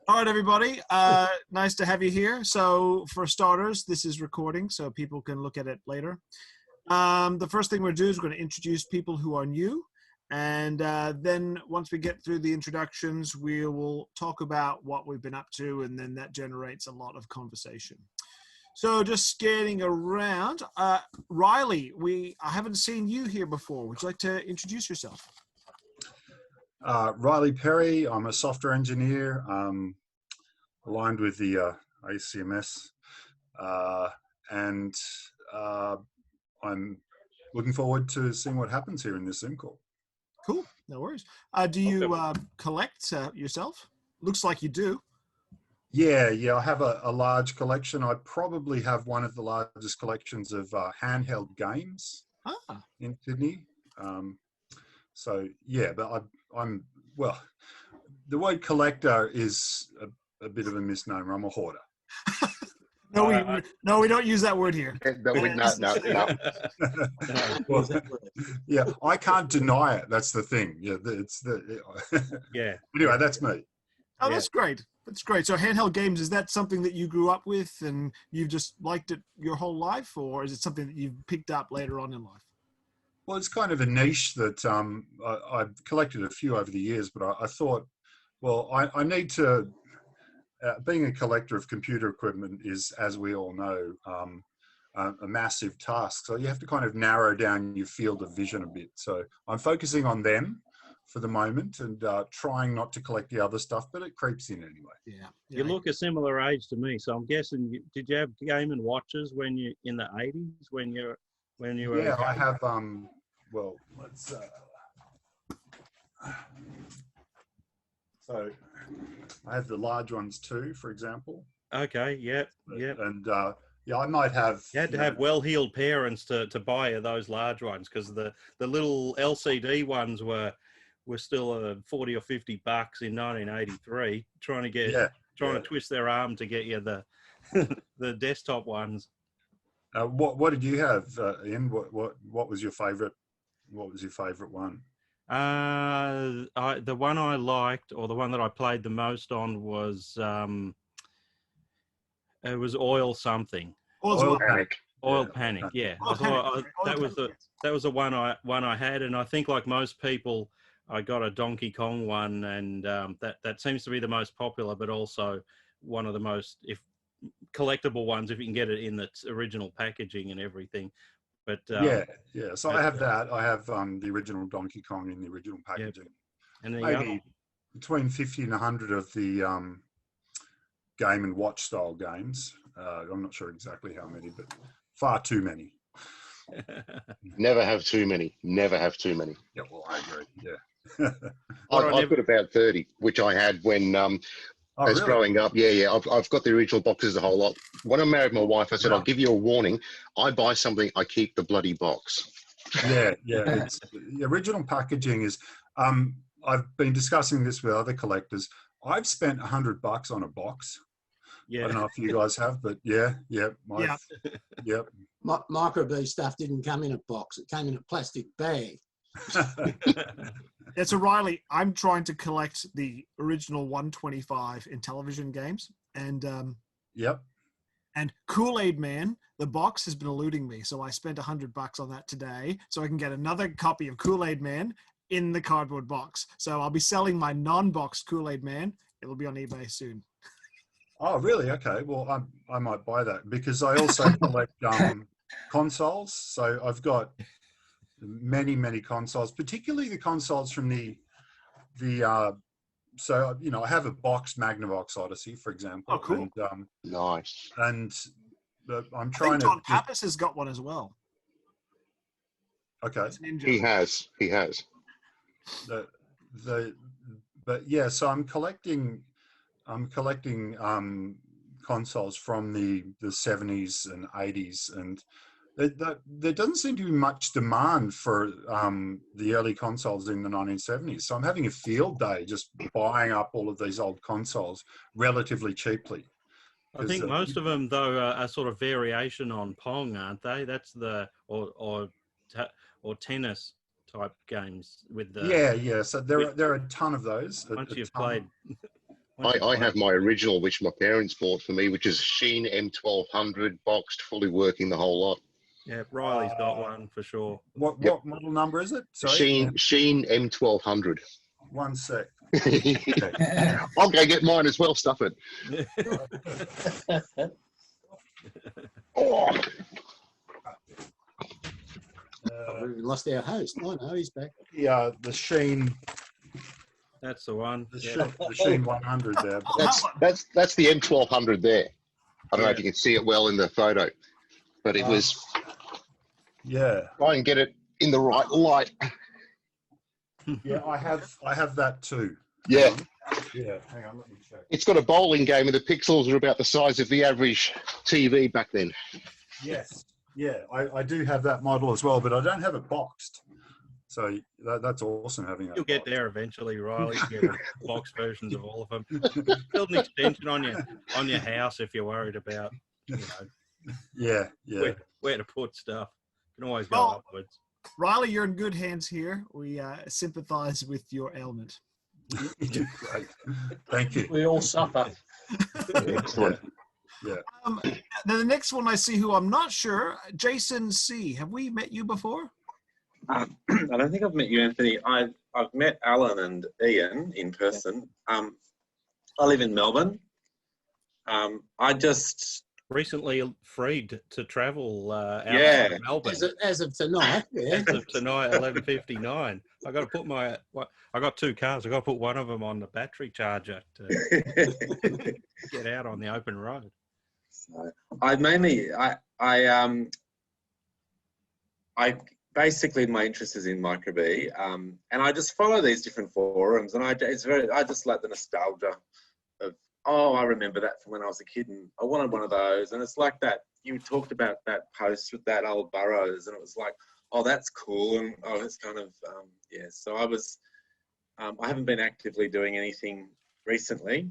All right, everybody. Nice to have you here. So for starters, this is recording, so people can look at it later. The first thing we're going to do is we're going to introduce people who are new. And then once we get through the introductions, we will talk about what we've been up to, and then that generates a lot of conversation. So just scanning around. Riley, I haven't seen you here before. Would you like to introduce yourself? Riley Perry, I'm a software engineer, aligned with the ACMS, and I'm looking forward to seeing what happens here in this Zoom call. Cool, no worries. Do you collect yourself? Looks like you do. Yeah, I have a large collection. I probably have one of the largest collections of handheld games in Sydney. So yeah, but well, the word collector is a bit of a misnomer. I'm a hoarder. No, we don't use that word here. No. Well, yeah, I can't deny it. That's the thing. Yeah, Yeah. Anyway, that's me. Oh, that's great. That's great. So handheld games, is that something that you grew up with and you've just liked it your whole life, or is it something that you've picked up later on in life? Well, it's kind of a niche that I've collected a few over the years, but I thought, well, I need to, being a collector of computer equipment is, as we all know, a massive task. So you have to kind of narrow down your field of vision a bit. So I'm focusing on them for the moment and trying not to collect the other stuff, but it creeps in anyway. Yeah. You look a similar age to me, so I'm guessing. Did you have Game and Watches when you in the 80s when you were? Yeah, I have. Well, let's. So I have the large ones too, for example. Okay. Yep. And yeah, I might have. You had to have well-heeled parents to buy those large ones, because the little LCD ones were still $40 or $50 in 1983, trying to twist their arm to get you the desktop ones. What did you have, Ian? What was your favorite? What was your favorite one? The one I liked, or the one that I played the most on, was it was Oil something. Oil Panic. Oil Panic. Yeah, that was the one I had, and I think, like most people, I got a Donkey Kong one, and that seems to be the most popular, but also one of the most collectible ones if you can get it in its original packaging and everything. But so I have that. I have the original Donkey Kong in the original packaging. And maybe between 50 and 100 of the Game and Watch style games. I'm not sure exactly how many, but far too many. Never have too many. Never have too many. Yeah, well, I agree. Yeah. I've got about 30, which I had when really? growing up. Yeah. I've got the original boxes, a whole lot. When I married my wife, I said, I'll give you a warning. I buy something, I keep the bloody box. Yeah. It's, the original packaging is, I've been discussing this with other collectors. I've spent $100 on a box. Yeah. I don't know if you guys have, but yeah. Micro-B stuff didn't come in a box. It came in a plastic bag. Yeah, so Riley, I'm trying to collect the original 125 in television games, and and Kool-Aid Man, the box has been eluding me, so I spent $100 on that today, so I can get another copy of Kool-Aid Man in the cardboard box. So I'll be selling my non-boxed Kool-Aid Man. It'll be on eBay soon. Oh, really? Okay. Well, I might buy that, because I also collect consoles. So I've got many consoles, particularly the consoles from the so I have a boxed Magnavox Odyssey, for example. Oh, cool. And, Nice. And I'm I trying think to. Don Pappas has got one as well. Okay. He has. But yeah, so I'm collecting consoles from the 70s and 80s, and there doesn't seem to be much demand for the early consoles in the 1970s. So I'm having a field day just buying up all of these old consoles relatively cheaply. I think most of them, though, are sort of variation on Pong, aren't they? That's the or tennis type games with the yeah. So there are a ton of those. Once you've played I have my original, which my parents bought for me, which is Sheen M1200, boxed, fully working, the whole lot. Yeah, Riley's got one for sure. What Yep. model number is it? Sorry. Sheen M1200. 1 sec. I'll go get mine as well. Stuff it. Oh, We've lost our host. Oh no, he's back. Yeah, the Sheen, That's the one. the, Yeah. the Sheen 100 there. that's the M1200 there. I don't know if Yeah. you can see it well in the photo, but it was Yeah, try and get it in the right light. yeah, I have that too. Yeah, Yeah, hang on, let me check. it's got a bowling game, and the pixels are about the size of the average TV back then. Yes, yeah, I do have that model as well, but I don't have it boxed. So that's awesome having that. You'll get there eventually, Riley. You get box versions of all of them. Build an extension on your house if you're worried about, Yeah, yeah. where to put stuff. You can always go Well, upwards. Riley, you're in good hands here. We sympathize with your ailment. Great. Thank you. We all suffer. Excellent. Yeah. Now the next one I see, who I'm not sure, Jason C. Have we met you before? I don't think I've met you, Anthony. I've met Alan and Ian in person. I live in Melbourne. I just Recently freed to travel out Yeah. of Melbourne. As of tonight, yeah. As of tonight, 11:59. I got to put I got two cars. I got to put one of them on the battery charger to get out on the open road. So, I basically, my interest is in micro:bee, and I just follow these different forums, and I just like the nostalgia of, oh, I remember that from when I was a kid, and I wanted one of those, and it's like that. You talked about that post with that old Burrows, and it was like, oh, that's cool, and oh, it's kind of yeah. So I haven't been actively doing anything recently,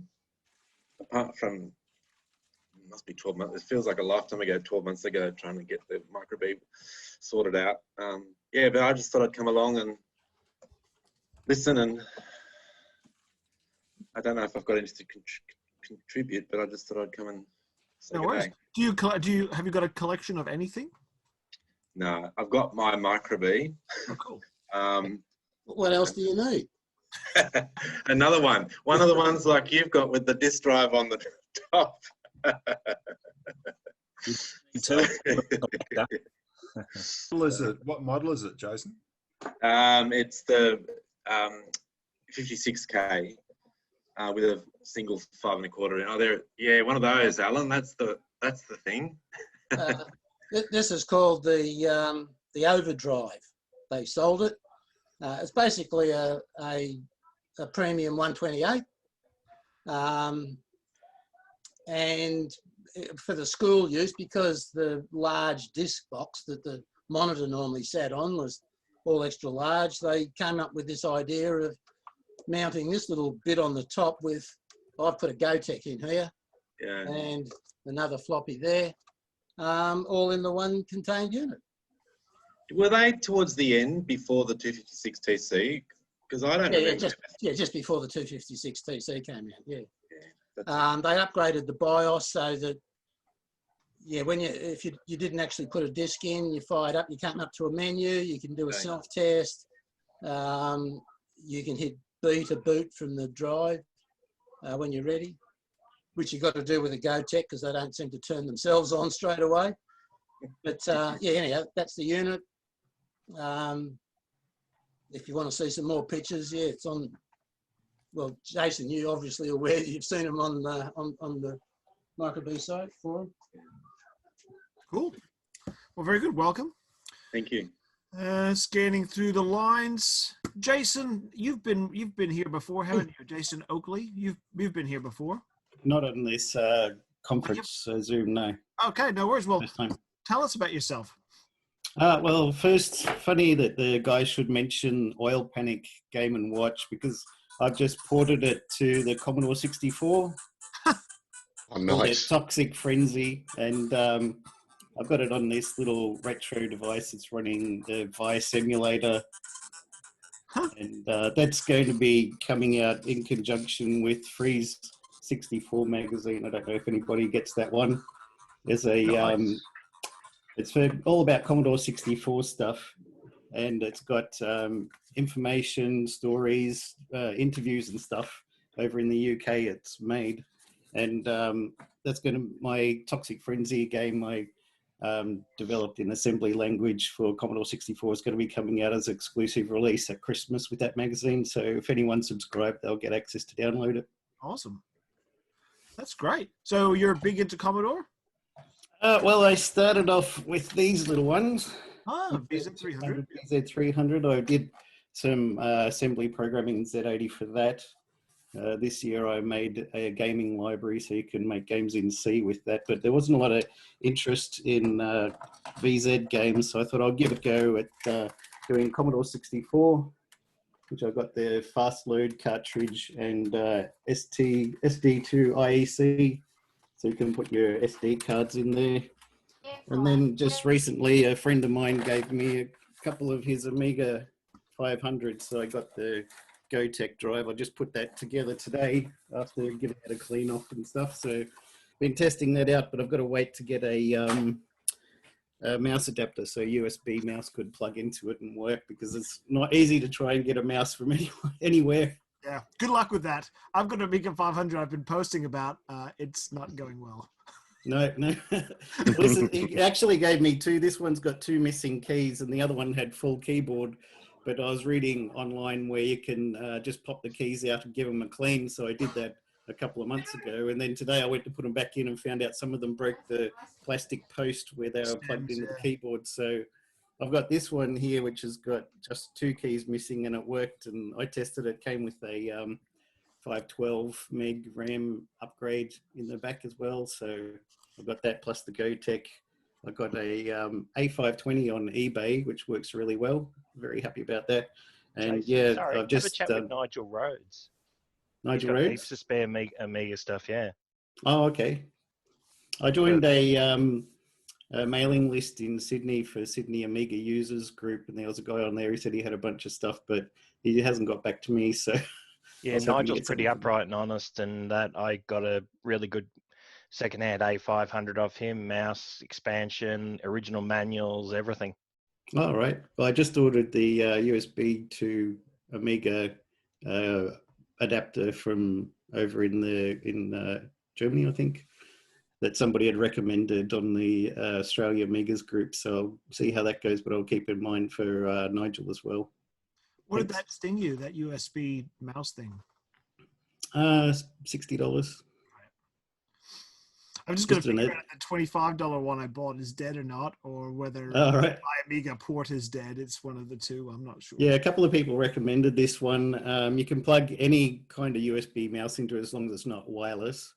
apart from. It must be 12 months. It feels like a lifetime ago, 12 months ago, trying to get the micro:bee sorted out. Yeah, but I just thought I'd come along and listen, and I don't know if I've got anything to contribute, but I just thought I'd come and say No worries. good day. Have you got a collection of anything? No, I've got my micro:bee. Oh, cool. What else do you need? Another one of the ones like you've got with the disk drive on the top. What model is it, Jason? It's the 56K with a single 5 1/4. Oh, there, yeah, one of those, Alan. That's the thing. This is called the Overdrive. They sold it. It's basically a premium 128. And for the school use, because the large disc box that the monitor normally sat on was all extra large, they came up with this idea of mounting this little bit on the top with, I've put a GoTech in here, Yeah. and another floppy there, all in the one contained unit. Were they towards the end before the 256 TC? Because I don't remember. Just before the 256 TC came out, yeah. That's They upgraded the BIOS so that, yeah, if you didn't actually put a disc in, you fired up, you come up to a menu, you can do a self-test, you can hit B to boot from the drive when you're ready, which you've got to do with a GoTech because they don't seem to turn themselves on straight away. But yeah, anyhow, that's the unit. If you want to see some more pictures, yeah, it's on. Well, Jason, you obviously are aware you've seen them on the micro:bee site for them. Cool. Well, very good. Welcome. Thank you. Scanning through the lines, Jason, you've been here before, haven't you? Jason Oakley, you've been here before. Not on this conference Zoom, no. Okay, no worries. Well, First time. tell us about yourself. Well, first, funny that the guy should mention Oil Panic Game & Watch because I've just ported it to the Commodore 64. Oh, Called nice. it Toxic Frenzy, and I've got it on this little retro device. It's running the Vice emulator, and that's going to be coming out in conjunction with Freeze 64 magazine. I don't know if anybody gets that one. There's a, Nice. it's for all about Commodore 64 stuff, and it's got information, stories, interviews and stuff over in the UK. It's made, and that's going to, my Toxic Frenzy game I developed in assembly language for Commodore 64 is going to be coming out as exclusive release at Christmas with that magazine. So if anyone subscribed, they'll get access to download it. Awesome. That's great. So you're big into Commodore? Well, I started off with these little ones. Oh, BZ300. BZ300. I did some assembly programming in Z80 for that. This year I made a gaming library so you can make games in C with that, but there wasn't a lot of interest in VZ games, so I thought I'll give it a go at doing Commodore 64, which I got the fast load cartridge and SD2 IEC, so you can put your SD cards in there. And then just recently a friend of mine gave me a couple of his Amiga 500s, so I got the GoTech drive. I just put that together today after giving it a clean off and stuff. So been testing that out, but I've got to wait to get a mouse adapter so USB mouse could plug into it and work, because it's not easy to try and get a mouse from anywhere. Yeah, good luck with that. I've got an Amiga 500 I've been posting about. It's not going well. No. Listen, he actually gave me two. This one's got two missing keys and the other one had full keyboard. But I was reading online where you can just pop the keys out and give them a clean. So I did that a couple of months ago. And then today I went to put them back in and found out some of them broke the plastic post where they were plugged into the keyboard. So I've got this one here, which has got just two keys missing and it worked. And I tested it, came with a 512 meg RAM upgrade in the back as well. So I've got that plus the GoTech. I got a A520 on eBay, which works really well. Very happy about that. And yeah, sorry, I've just have a chat with Nigel Rhodes. Nigel He's got Rhodes. heaps of spare Amiga stuff. Yeah. Oh, okay. I joined a mailing list in Sydney for Sydney Amiga users group, and there was a guy on there who said he had a bunch of stuff, but he hasn't got back to me. So yeah, Nigel's pretty upright and honest, and that I got a really good secondhand A500 off him, mouse, expansion, original manuals, everything. All right. Well, I just ordered the USB to Amiga adapter from over in Germany, I think, that somebody had recommended on the Australia Amigas group. So I'll see how that goes, but I'll keep in mind for Nigel as well. What did that sting you, that USB mouse thing? $60. I'm just going to figure out if the $25 one I bought is dead or not, or whether my Amiga port is dead. It's one of the two. I'm not sure. Yeah, a couple of people recommended this one. You can plug any kind of USB mouse into it as long as it's not wireless.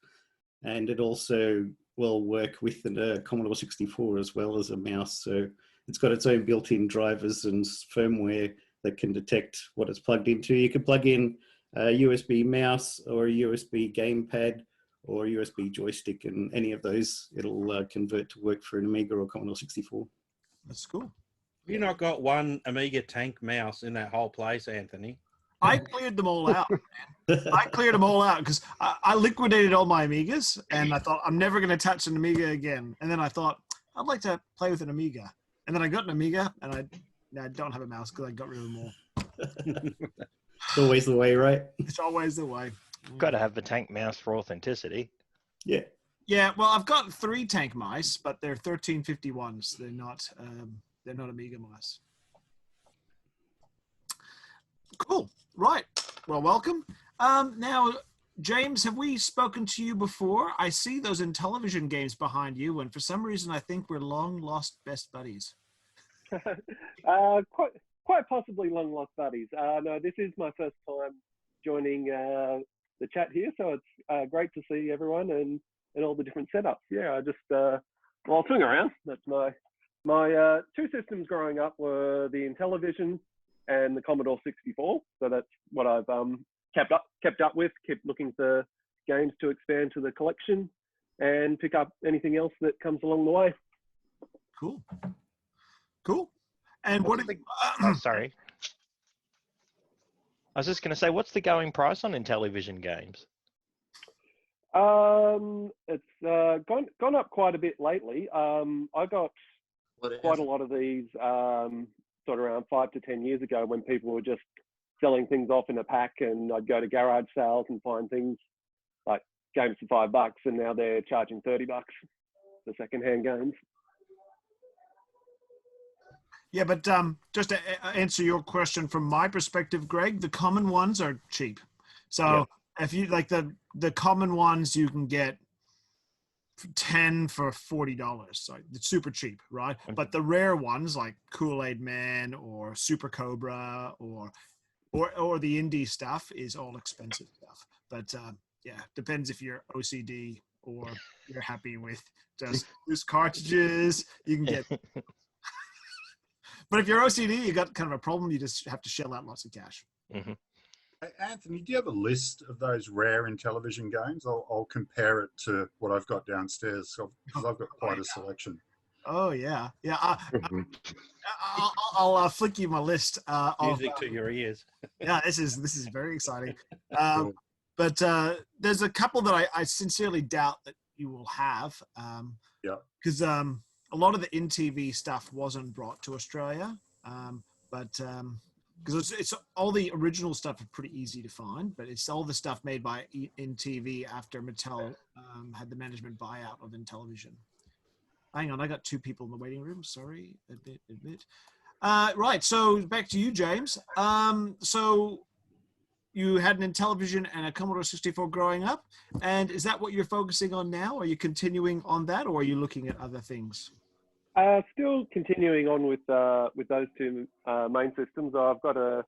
And it also will work with the Commodore 64 as well as a mouse. So it's got its own built-in drivers and firmware that can detect what it's plugged into. You can plug in a USB mouse or a USB gamepad or a USB joystick, and any of those it'll convert to work for an Amiga or Commodore 64. That's cool. Have you not got one Amiga tank mouse in that whole place, Anthony? I cleared them all out, man. I cleared them all out because I liquidated all my Amigas, and I thought I'm never going to touch an Amiga again. And then I thought I'd like to play with an Amiga, and then I got an Amiga, and I don't have a mouse because I got rid of them all. It's always the way, right? It's always the way. Got to have the tank mouse for authenticity. Yeah. Yeah. Well, I've got 3 tank mice, but they're 1351s. They're not Amiga mice. Cool. Right. Well, welcome. Now, James, have we spoken to you before? I see those Intellivision games behind you, and for some reason, I think we're long lost best buddies. Quite possibly long lost buddies. No, this is my first time joining the chat here, so it's great to see everyone and all the different setups. Yeah, I just I'll swing around. That's my 2 systems growing up were the Intellivision and the Commodore 64. So that's what I've kept up with. Kept looking for games to expand to the collection and pick up anything else that comes along the way. Cool. And sorry. I was just going to say, what's the going price on Intellivision games? It's gone up quite a bit lately. I got quite a lot of these sort of around 5 to 10 years ago when people were just selling things off in a pack, and I'd go to garage sales and find things like games for $5, and now they're charging $30 for secondhand games. Yeah, but just to answer your question from my perspective, Greg, the common ones are cheap. So if you like the common ones, you can get 10 for $40. So it's super cheap, right? But the rare ones like Kool-Aid Man or Super Cobra or the indie stuff is all expensive stuff. But yeah, depends if you're OCD or you're happy with just loose cartridges. You can get. But if you're OCD, you got kind of a problem. You just have to shell out lots of cash. Hey, Anthony, do you have a list of those rare Intellivision games? I'll compare it to what I've got downstairs because I've got quite a selection. Oh yeah, yeah. I'll flick you my list. Music to your ears. Yeah, this is very exciting. But there's a couple that I sincerely doubt that you will have. Because a lot of the in-TV stuff wasn't brought to Australia, but because it's all the original stuff are pretty easy to find, but it's all the stuff made by in-TV after Mattel had the management buyout of Intellivision. Hang on, I got 2 people in the waiting room. Sorry, admit. Right, so back to you, James. So you had an Intellivision and a Commodore 64 growing up, and is that what you're focusing on now? Are you continuing on that, or are you looking at other things? Still continuing on with those 2 main systems. I've got an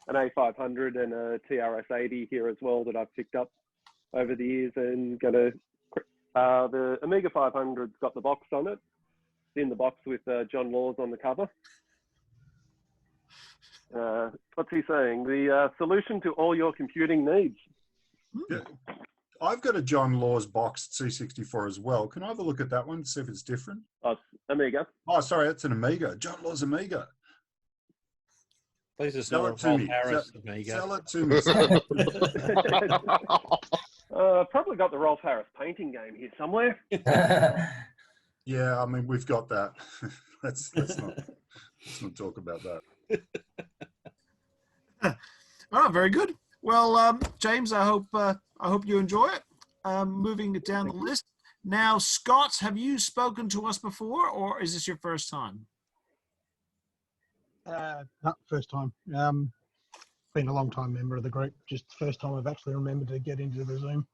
A500 and a TRS-80 here as well that I've picked up over the years, and the Amiga 500's got the box on it. It's in the box with John Laws on the cover. What's he saying? The solution to all your computing needs. Yeah. I've got a John Laws boxed C64 as well. Can I have a look at that one to see if it's different? Oh, Amiga. Oh, sorry, that's an Amiga. John Laws Amiga. Please just Sell it to me. Amiga. Sell it to me. Probably got the Rolf Harris painting game here somewhere. Yeah, I mean, we've got that. let's not talk about that. Oh, very good. Well, James, I hope you enjoy it. Moving it down the list. Now, Scott, have you spoken to us before, or is this your first time? Not first time. Been a long time member of the group. Just the first time I've actually remembered to get into the Zoom.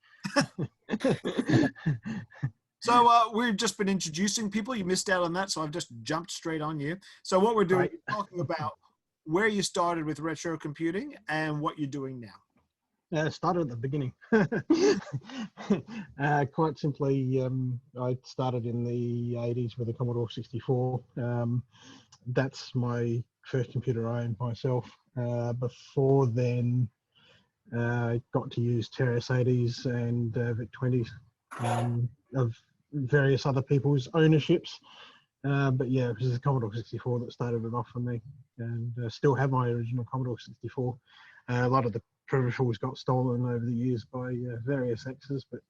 So we've just been introducing people. You missed out on that, so I've just jumped straight on you. So what we're doing is talking about where you started with retro computing and what you're doing now. Started at the beginning. Quite simply, I started in the 80s with a Commodore 64. That's my first computer I owned myself. Before then, got to use TRS-80s and VIC-20s of various other people's ownerships. But yeah, it was the Commodore 64 that started it off for me, and still have my original Commodore 64. A lot of the peripherals got stolen over the years by various exes, but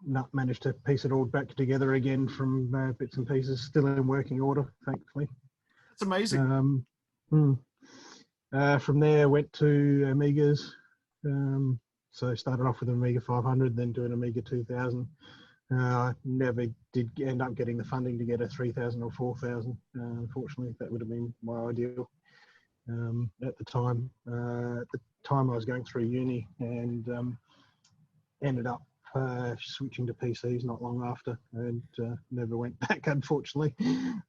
not managed to piece it all back together again from bits and pieces. Still in working order, thankfully. That's amazing. From there, went to Amigas. So started off with an Amiga 500, then doing Amiga 2000. I never did end up getting the funding to get a 3000 or 4000. Unfortunately, that would have been my ideal at the time. At the time, I was going through uni and ended up switching to PCs not long after, and never went back, unfortunately.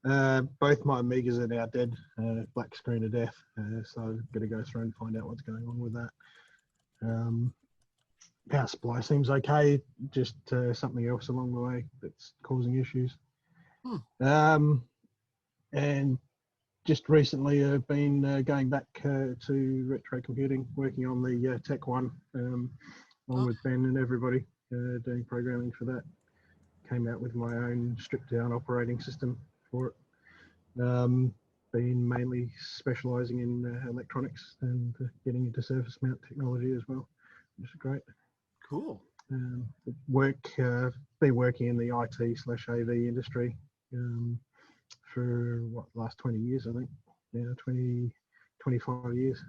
Both my Amigas are now dead, black screen of death, so I've got to go through and find out what's going on with that. Power supply seems okay, just something else along the way that's causing issues. And just recently I've been going back to retro computing, working on the Tech One, along with Ben and everybody, doing programming for that. Came out with my own stripped down operating system for it. Been mainly specialising in electronics and getting into surface mount technology as well, which is great. Been working in the IT/AV industry for last 20 years, I think. Yeah, 25 years.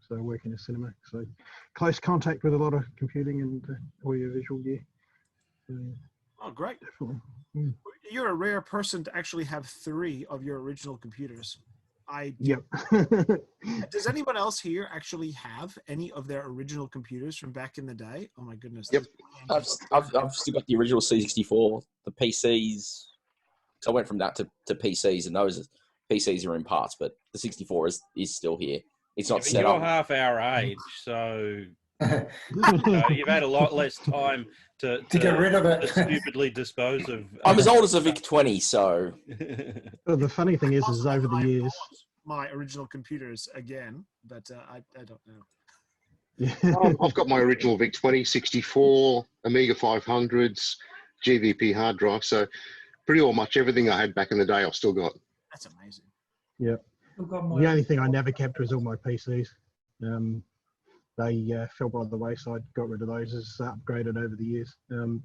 So working in cinema, so close contact with a lot of computing and audiovisual gear. Oh, great. Definitely. You're a rare person to actually have 3 of your original computers. Yep. Does anyone else here actually have any of their original computers from back in the day? Oh my goodness. Yep. I've still got the original C64, the PCs. So I went from that to PCs, and those PCs are in parts, but the 64 is still here. It's not set You're up. half our age, so you've had a lot less time to get rid of it. To stupidly dispose of. I'm as old as a VIC-20, so. Well, the funny thing is over the years. My original computers again, but I don't know. Yeah. I've got my original VIC-20, 64, Amiga 500s, GVP hard drive. So pretty much everything I had back in the day, I've still got. That's amazing. Yeah. The only thing I never kept was all my PCs. They fell by the wayside, got rid of those as upgraded over the years. To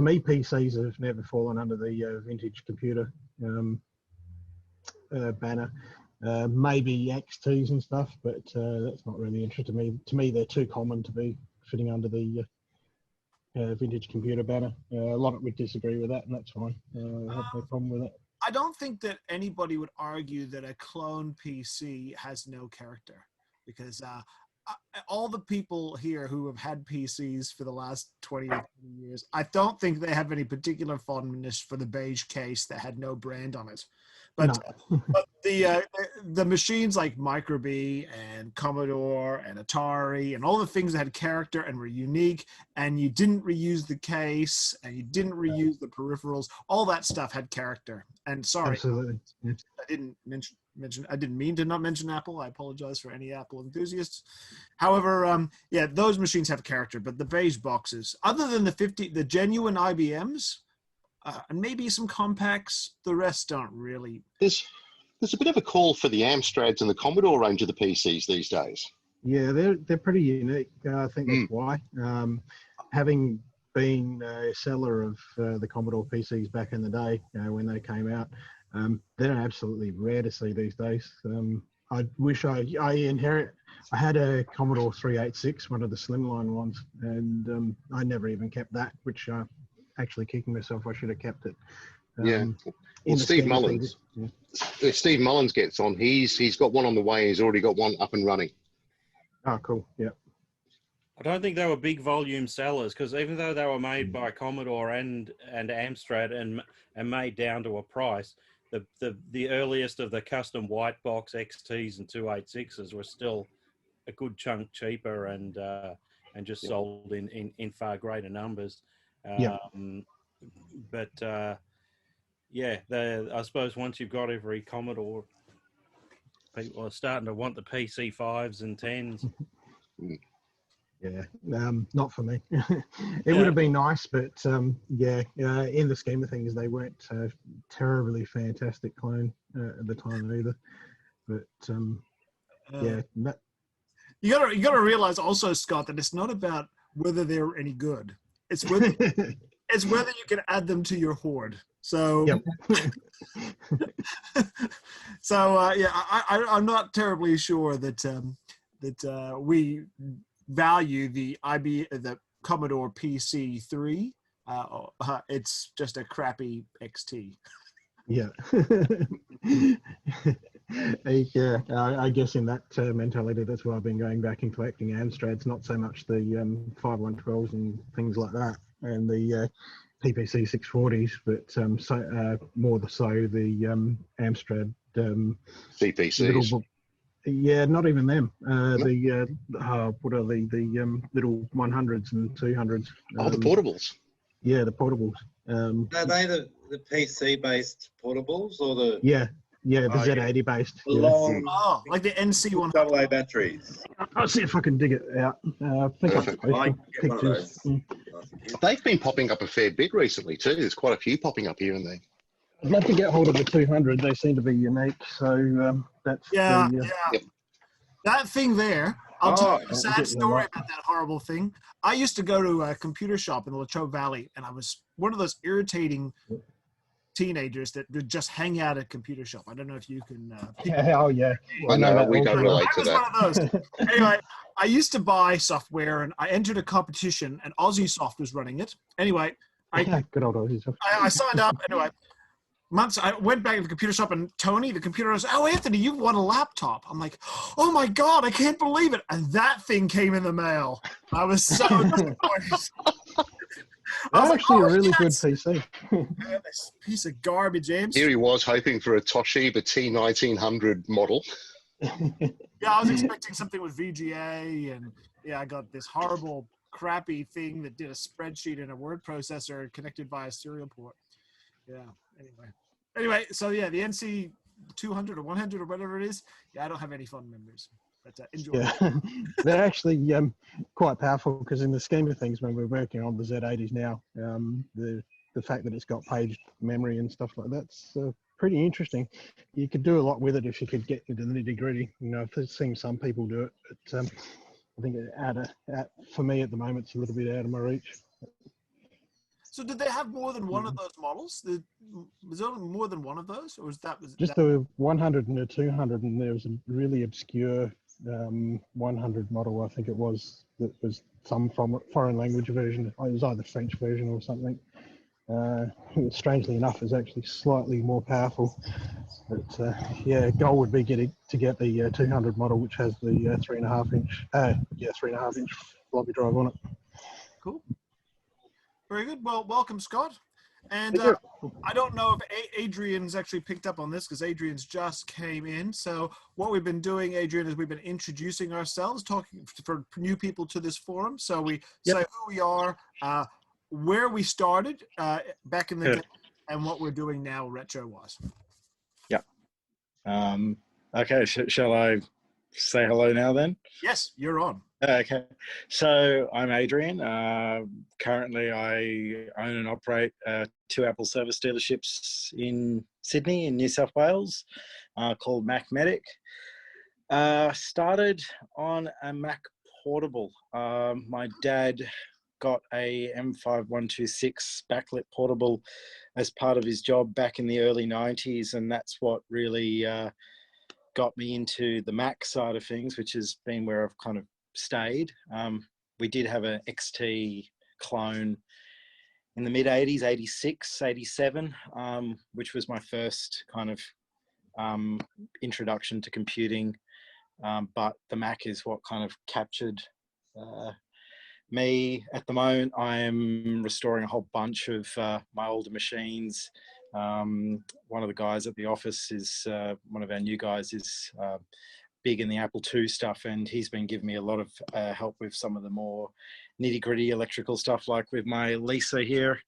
me, PCs have never fallen under the vintage computer banner. Maybe XTs and stuff, but that's not really interesting to me. To me, they're too common to be fitting under the vintage computer banner. A lot would disagree with that, and that's fine. I have no problem with it. I don't think that anybody would argue that a clone PC has no character, because all the people here who have had PCs for the last 20 or 30 years, I don't think they have any particular fondness for the beige case that had no brand on it. But, but the machines like Microbee and Commodore and Atari and all the things that had character and were unique, and you didn't reuse the case and you didn't reuse the peripherals, all that stuff had character. And sorry, absolutely. I didn't mention. I didn't mean to not mention Apple. I apologize for any Apple enthusiasts. However, yeah, those machines have character, but the beige boxes, other than the genuine IBMs. And maybe some compacts, the rest don't really. There's a bit of a call for the Amstrads and the Commodore range of the PCs these days. Yeah, they're pretty unique. I think that's why. Having been a seller of the Commodore PCs back in the day when they came out, they're absolutely rare to see these days. I wish I had a Commodore 386, one of the slimline ones, and I never even kept that, which actually kicking myself, I should have kept it. Yeah. Well, Steve Mullins. If Steve Mullins gets on, he's got one on the way. He's already got one up and running. Oh, cool. Yeah. I don't think they were big volume sellers, because even though they were made by Commodore and Amstrad and made down to a price, the earliest of the custom white box XTs and 286s were still a good chunk cheaper and just sold in far greater numbers. But yeah, I suppose once you've got every Commodore, people are starting to want the PC 5s and 10s. Yeah, not for me. It would have been nice, but yeah, in the scheme of things, they weren't terribly fantastic clone at the time either. But yeah, you gotta realize also, Scott, that it's not about whether they're any good. It's whether it's whether you can add them to your horde. So, so yeah, I'm not terribly sure that we value the Commodore PC3. It's just a crappy XT. Yeah. Yeah, I guess in that mentality, that's why I've been going back and collecting Amstrads, not so much the 5112s and things like that, and the PPC 640s, but more so the Amstrad CPCs. Yeah, not even them. The what are the little 100s and 200s? Oh, the portables. Yeah, the portables. Are they the PC based portables or the? Yeah, the Z80 based. Long, like the NC1 AA batteries. I'll see if I can dig it out. I think I've posted pictures. They've been popping up a fair bit recently too. There's quite a few popping up here and there. I'd love to get hold of the 200. They seem to be unique. So that's That thing there. I'll tell you a I'm sad getting a story lot. about that horrible thing. I used to go to a computer shop in the Latrobe Valley, and I was one of those irritating teenagers that would just hang out at a computer shop. I don't know if you can. Oh yeah, I know, that we all don't too relate I to was that. one of those. Anyway, I used to buy software, and I entered a competition, and Aussie Soft was running it. Anyway, well. Good old Aussie stuff. I signed up. Anyway, months I went back to the computer shop, and Tony, the computer, was, "Oh, Anthony, you won a laptop." I'm like, "Oh my god, I can't believe it!" And that thing came in the mail. I was so disappointed. I was They're like, actually "Oh a really yes, good PC. this piece of garbage, James." Here he was hoping for a Toshiba T1900 model. Yeah, I was expecting something with VGA, and yeah, I got this horrible, crappy thing that did a spreadsheet in a word processor connected via serial port. Yeah. Anyway, so yeah, the NC 200 or 100 or whatever it is. Yeah, I don't have any fun memories, but enjoy. Yeah, they're actually quite powerful because in the scheme of things, when we're working on the Z80s now, the fact that it's got paged memory and stuff like that's pretty interesting. You could do a lot with it if you could get into the nitty-gritty. You know, I've seen some people do it, but I think for me at the moment, it's a little bit out of my reach. So did they have more than one of those models? Was there more than one of those, or was Just the 100 and the 200, and there was a really obscure 100 model, I think it was, that was some from foreign language version. It was either French version or something. Strangely enough, is actually slightly more powerful. But yeah, goal would be to get the 200 model, which has the 3.5 inch, 3.5 inch floppy drive on it. Cool. Very good. Well, welcome, Scott. And Thank you. I don't know if Adrian's actually picked up on this because Adrian's just came in. So what we've been doing, Adrian, is we've been introducing ourselves, talking for new people to this forum. So we say who we are, where we started back in the day, and what we're doing now retro-wise. Yep. Okay, shall I say hello now then? Yes, you're on. Okay, so I'm Adrian. Currently, I own and operate 2 Apple service dealerships in Sydney, in New South Wales, called Mac Medic. Started on a Mac Portable. My dad got a M5126 backlit portable as part of his job back in the early 90s, and that's what really got me into the Mac side of things, which has been where I've kind of stayed. We did have an XT clone in the mid 80s, 86, 87, which was my first kind of introduction to computing. But the Mac is what kind of captured me. At the moment, I am restoring a whole bunch of my older machines. One of the guys at the office is, one of our new guys is big in the Apple II stuff, and he's been giving me a lot of help with some of the more nitty-gritty electrical stuff, like with my Lisa here,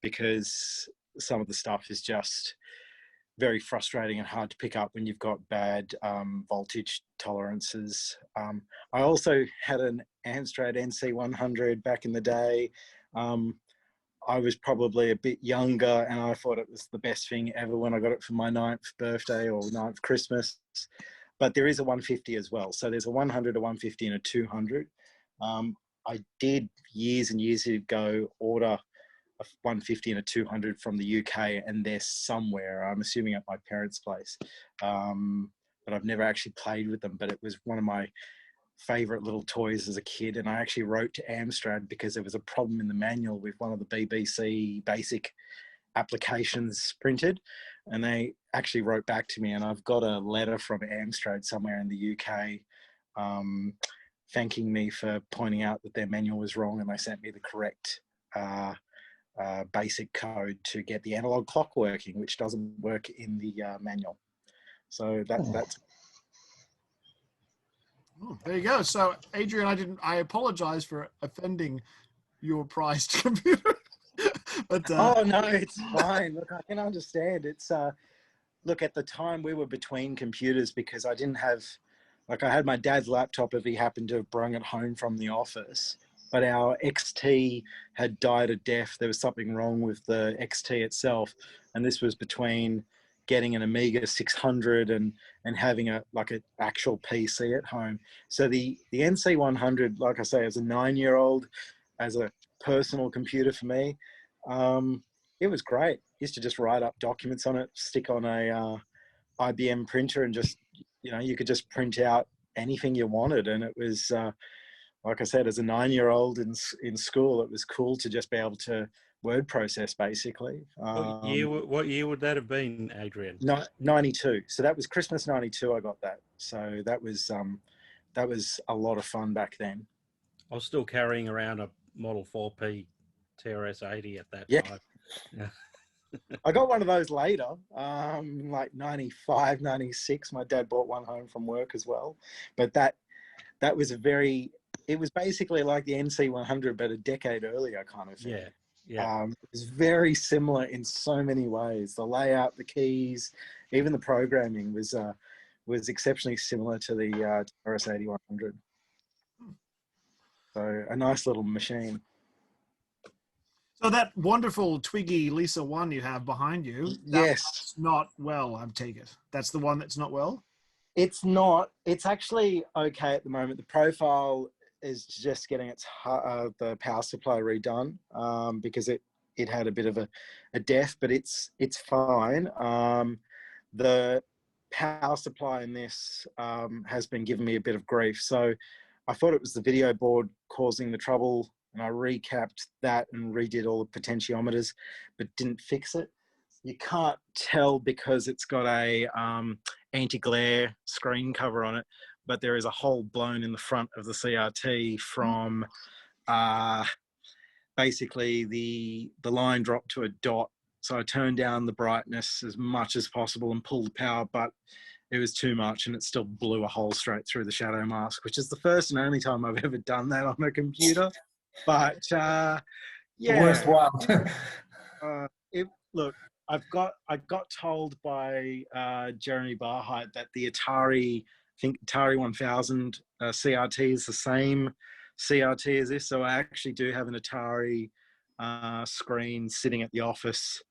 because some of the stuff is just very frustrating and hard to pick up when you've got bad voltage tolerances. I also had an Amstrad NC100 back in the day. I was probably a bit younger, and I thought it was the best thing ever when I got it for my 9th birthday or 9th Christmas. But there is a 150 as well. So there's a 100, a 150, and a 200. I did years and years ago order a 150 and a 200 from the UK, and they're somewhere. I'm assuming at my parents' place. But I've never actually played with them. But it was one of my favorite little toys as a kid, and I actually wrote to Amstrad because there was a problem in the manual with one of the BBC basic applications printed, and they actually wrote back to me, and I've got a letter from Amstrad somewhere in the UK thanking me for pointing out that their manual was wrong, and they sent me the correct basic code to get the analog clock working, which doesn't work in the manual. So that's Oh, there you go. So, Adrian, I apologize for offending your prized computer. But oh no, it's fine. Look, I can understand. It's look, at the time we were between computers because I didn't have, like, I had my dad's laptop if he happened to have brung it home from the office, but our XT had died a death. There was something wrong with the XT itself, and this was between getting an Amiga 600 and having a actual PC at home. So the NC100, like I say, as a 9-year-old, as a personal computer for me, it was great. Used to just write up documents on it, stick on a IBM printer, and just, you could just print out anything you wanted. And it was, like I said, as a 9-year-old in school, it was cool to just be able to word process, basically. What year would that have been, Adrian? 92. So that was Christmas 92. I got that. So that was a lot of fun back then. I was still carrying around a Model 4P TRS-80 at that time. Yeah. I got one of those later, like 95, 96. My dad bought one home from work as well. But that was it was basically like the NC100, but a decade earlier kind of thing. Yeah. It was very similar in so many ways. The layout, the keys, even the programming was exceptionally similar to the TRS-8100. So a nice little machine. So that wonderful Twiggy Lisa 1 you have behind you, that's not well, I take it. That's the one that's not well? It's not. It's actually okay at the moment. The profile is just getting the power supply redone because it had a bit of a death, but it's fine. The power supply in this has been giving me a bit of grief. So I thought it was the video board causing the trouble, and I recapped that and redid all the potentiometers, but didn't fix it. You can't tell because it's got a anti-glare screen cover on it, but there is a hole blown in the front of the CRT from basically the line dropped to a dot. So I turned down the brightness as much as possible and pulled the power, but it was too much, and it still blew a hole straight through the shadow mask, which is the first and only time I've ever done that on a computer. But yeah, the worst one. Look, I got told by Jeremy Barheit that the Atari 1000 CRT is the same CRT as this. So I actually do have an Atari screen sitting at the office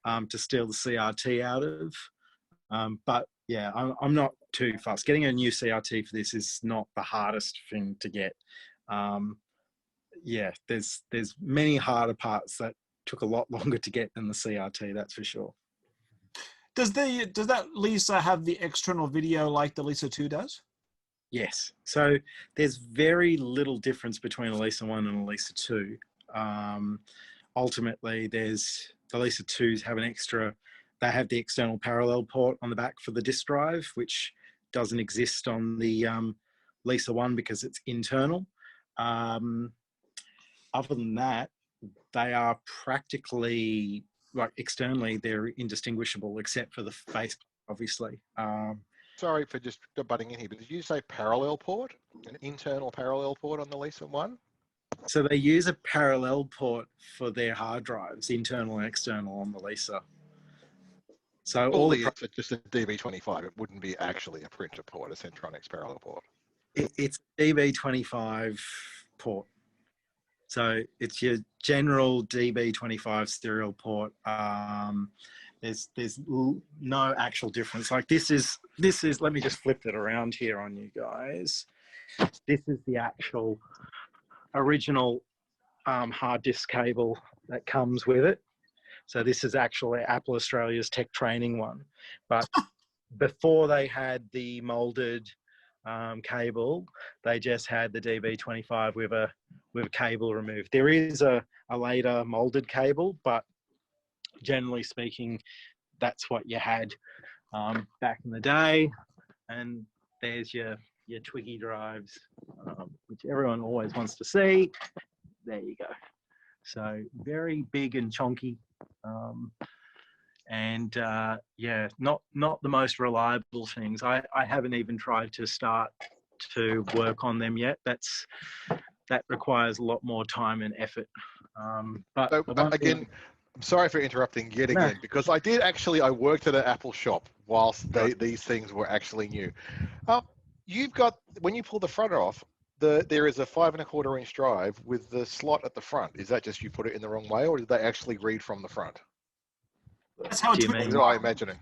to steal the CRT out of. But yeah, I'm not too fussed. Getting a new CRT for this is not the hardest thing to get. Yeah, there's many harder parts that took a lot longer to get than the CRT, that's for sure. Does that Lisa have the external video like the Lisa 2 does? Yes. So there's very little difference between a Lisa 1 and a Lisa 2. Ultimately, the Lisa 2s have they have the external parallel port on the back for the disk drive, which doesn't exist on the Lisa 1 because it's internal. Other than that, they are practically, like externally, they're indistinguishable except for the face, obviously. Sorry for just butting in here, but did you say parallel port? An internal parallel port on the Lisa 1? So they use a parallel port for their hard drives, internal and external on the Lisa. So it's just a DB25. It wouldn't be actually a printer port, a Centronics parallel port. It's DB25 port. So it's your general DB25 serial port. There's no actual difference. Like this is, let me just flip it around here on you guys. This is the actual original hard disk cable that comes with it. So this is actually Apple Australia's tech training one. But before they had the molded cable, they just had the DB25 with a cable removed. There is a later molded cable, but generally speaking, that's what you had back in the day. And there's your Twiggy drives, which everyone always wants to see. There you go. So very big and chunky. Yeah, not the most reliable things. I haven't even tried to start to work on them yet. That requires a lot more time and effort. But so, again, I'm sorry for interrupting yet again, because I worked at an Apple shop whilst these things were actually new. You've got, when you pull the front off, there is a 5 1/4 inch drive with the slot at the front. Is that just you put it in the wrong way, or did they actually read from the front? That's how what am I imagining?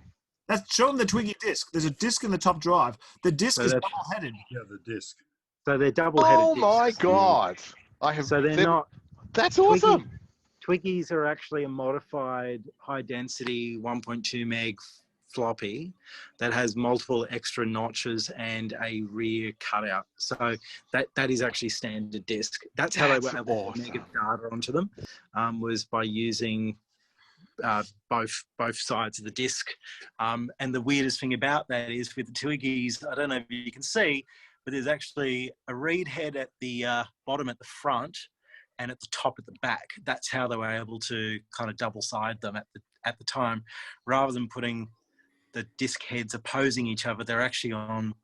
That's showing the Twiggy disc. There's a disc in the top drive. The disc is that's- double-headed. Yeah, the disc. So they're double-headed Oh my discs. god! I have. So they're not. That's awesome. Twiggies are actually a modified high-density 1.2 meg floppy that has multiple extra notches and a rear cutout. So that is actually standard disc. That's how they were able to get data onto them, was by using both sides of the disc. And the weirdest thing about that is with the Twiggies, I don't know if you can see, but there's actually a read head at the bottom at the front and at the top at the back. That's how they were able to kind of double side them at the time, rather than putting the disc heads opposing each other. They're actually on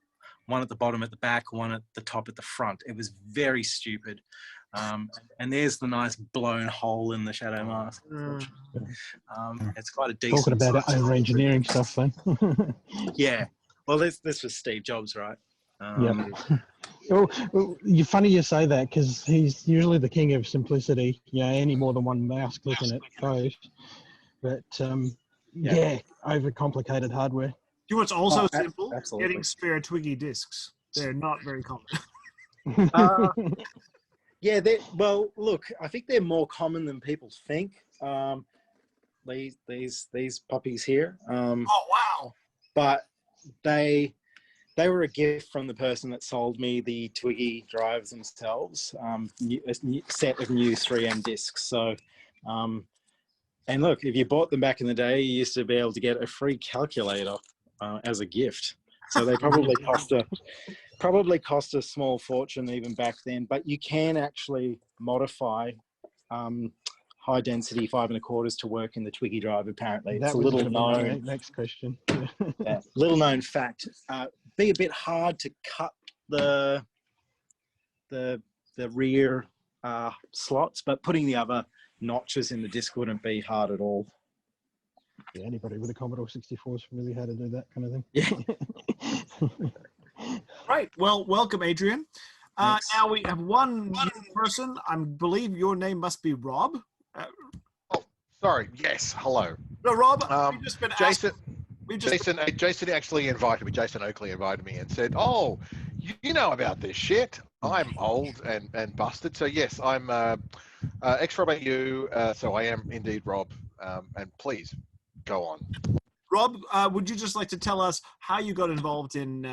one at the bottom at the back, one at the top at the front. It was very stupid. And there's the nice blown hole in the Shadow Mask. It's quite a decent. Talking about over engineering stuff, then. Yeah. Well, this was Steve Jobs, right? Yeah. Well, you're funny you say that, because he's usually the king of simplicity. You know, any more than one mouse click and it goes. But yeah, overcomplicated hardware. You know what's also Oh, simple? absolutely. Getting spare Twiggy discs. They're not very common. Yeah, well, look, I think they're more common than people think. These puppies here. Oh wow! But they were a gift from the person that sold me the Twiggy drives themselves. A set of new 3M discs. So, and look, if you bought them back in the day, you used to be able to get a free calculator as a gift. So they probably cost a small fortune even back then. But you can actually modify high density 5 1/4 to work in the Twiggy drive. Apparently, it's That a was little gonna be my known. next question. Yeah, little known fact. Be a bit hard to cut the rear slots, but putting the other notches in the disc wouldn't be hard at all. Yeah, anybody with a Commodore 64 is familiar how to do that kind of thing. Yeah. Right. Well, welcome, Adrian. Now we have one new person. I believe your name must be Rob. Sorry. Yes. Hello. No, Rob. We've just been Jason. asked, Jason actually invited me. Jason Oakley invited me and said, "Oh, you know about this shit. I'm old and busted. So yes, I'm ex-Rob AU. So I am indeed Rob. And please go on." Rob, would you just like to tell us how you got involved in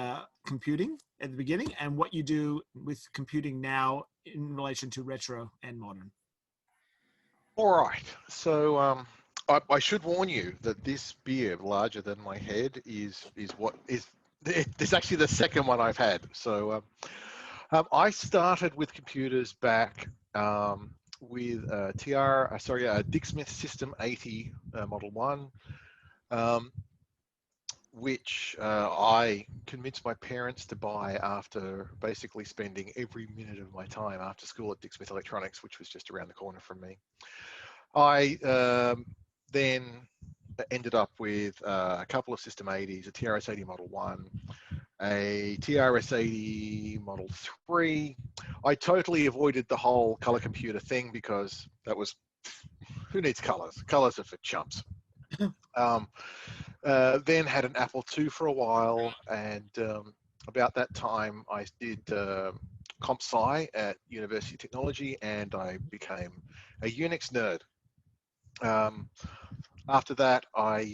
computing at the beginning and what you do with computing now in relation to retro and modern? All right. So I should warn you that this beard larger than my head is what is. It's actually the second one I've had. So I started with computers back with a Dick Smith System 80 Model 1. Which I convinced my parents to buy after basically spending every minute of my time after school at Dick Smith Electronics, which was just around the corner from me. I then ended up with a couple of System 80s, a TRS-80 Model 1, a TRS-80 Model 3. I totally avoided the whole color computer thing because that was, who needs colors? Colors are for chumps. Then had an Apple II for a while, and about that time I did comp sci at University of Technology, and I became a Unix nerd. After that, I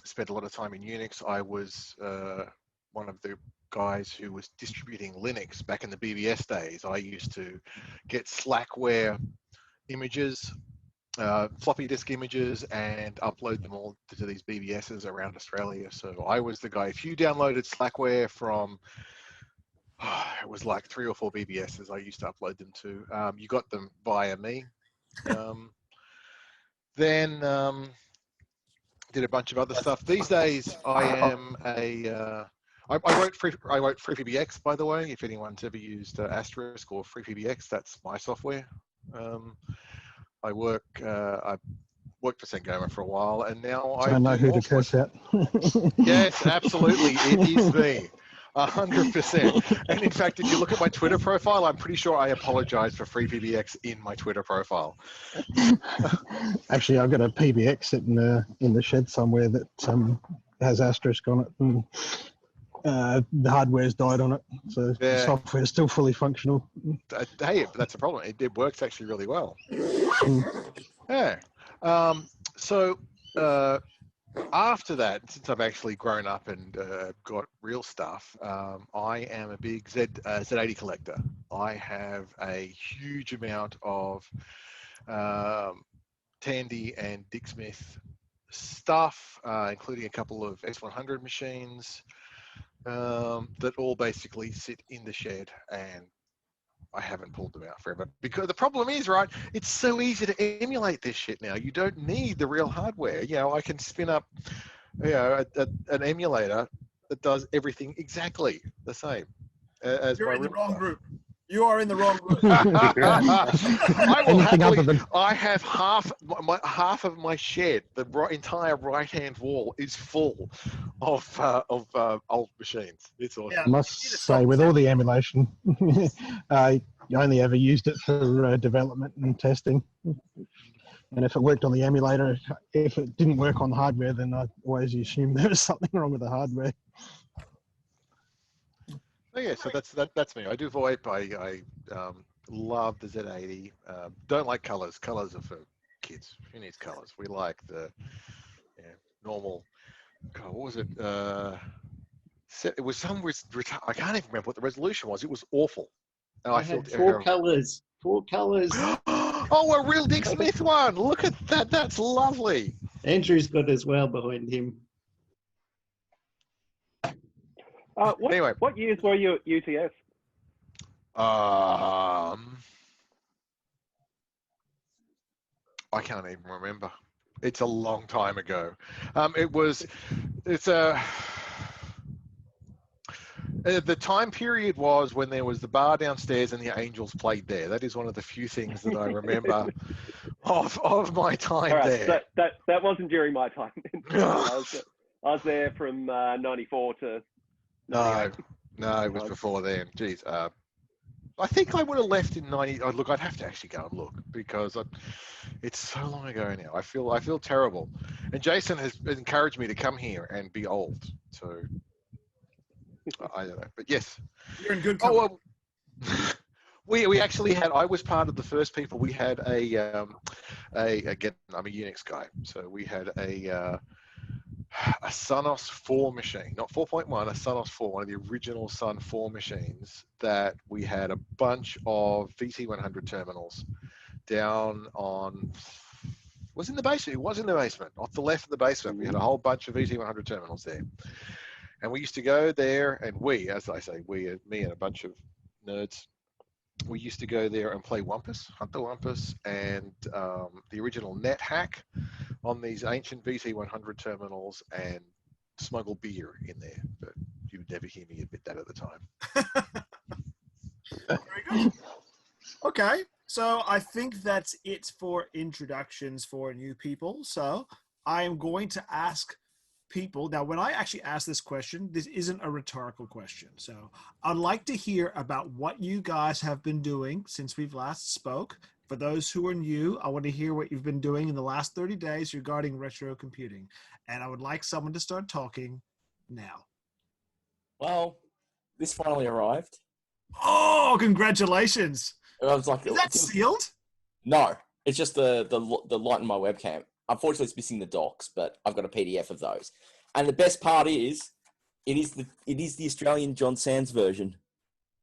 spent a lot of time in Unix. I was one of the guys who was distributing Linux back in the BBS days. I used to get Slackware images, floppy disk images, and upload them all to these BBSs around Australia. So I was the guy. If you downloaded Slackware from, it was like 3 or 4 BBSs I used to upload them to. You got them via me. Then did a bunch of other stuff. These days I am a I wrote FreePBX, by the way. If anyone's ever used Asterisk or FreePBX, that's my software. I worked for Sangoma for a while, and now So I know who to curse out. Yes, absolutely, it is me, 100%. And in fact, if you look at my Twitter profile, I'm pretty sure I apologize for FreePBX in my Twitter profile. Actually, I've got a PBX sitting in the shed somewhere that has asterisk on it, and the hardware's died on it, so the Yeah. software is still fully functional. Hey, that's a problem. It works actually really well. Mm. Yeah. So after that, since I've actually grown up and got real stuff, I am a big Z80 collector. I have a huge amount of Tandy and Dick Smith stuff, including a couple of S100 machines that all basically sit in the shed, and I haven't pulled them out forever. Because the problem is, right, it's so easy to emulate this shit now. You don't need the real hardware. You know, I can spin up, you know, an emulator that does everything exactly the same as You're my in the real wrong stuff. group. You are in the wrong group. I will Anything other happily. than- I have half of my shed. The entire right-hand wall is full of old machines. It's awesome. Yeah. I must say, with all the emulation, I only ever used it for development and testing. And if it worked on the emulator, if it didn't work on the hardware, then I always assumed there was something wrong with the hardware. Oh, yeah, so that's me. I do VoIP. I love the Z80. Don't like colors. Colors are for kids. Who needs colors? We like the normal. God, what was it? It was some. I can't even remember what the resolution was. It was awful. And I had four colors. Four colors. Oh, a real Dick Smith one. Look at that. That's lovely. Andrew's got as well behind him. Anyway. What years were you at UTS? I can't even remember. It's a long time ago. The time period was when there was the bar downstairs and the Angels played there. That is one of the few things that I remember of my time there. That wasn't during my time. I was there from 94 to 98. No, it was before then. Jeez. I think I would have left in 90. Oh, look, I'd have to actually go and look because it's so long ago now. I feel terrible. And Jason has encouraged me to come here and be old. So I don't know. But yes. You're in good company. We actually had. I was part of the first people. We had again. I'm a Unix guy, so we had a Sonos 4 machine, not 4.1, a Sonos 4, one of the original Sun 4 machines that we had a bunch of VT100 terminals down on, was in the basement, it was in the basement, off the left of the basement. We had a whole bunch of VT100 terminals there. And we used to go there, and we, as I say, me and a bunch of nerds, we used to go there and play Wumpus, Hunt the Wumpus, and the original NetHack on these ancient VT100 terminals and smuggle beer in there. But you would never hear me admit that at the time. Very good. Okay, so I think that's it for introductions for new people. So I am going to ask people. Now, when I actually ask this question, this isn't a rhetorical question. So I'd like to hear about what you guys have been doing since we've last spoke. For those who are new, I want to hear what you've been doing in the last 30 days regarding retro computing. And I would like someone to start talking now. Well, this finally arrived. Oh, congratulations. I was like, is that sealed? No, it's just the light in my webcam. Unfortunately, it's missing the docs, but I've got a PDF of those. And the best part is, it is the Australian John Sands version.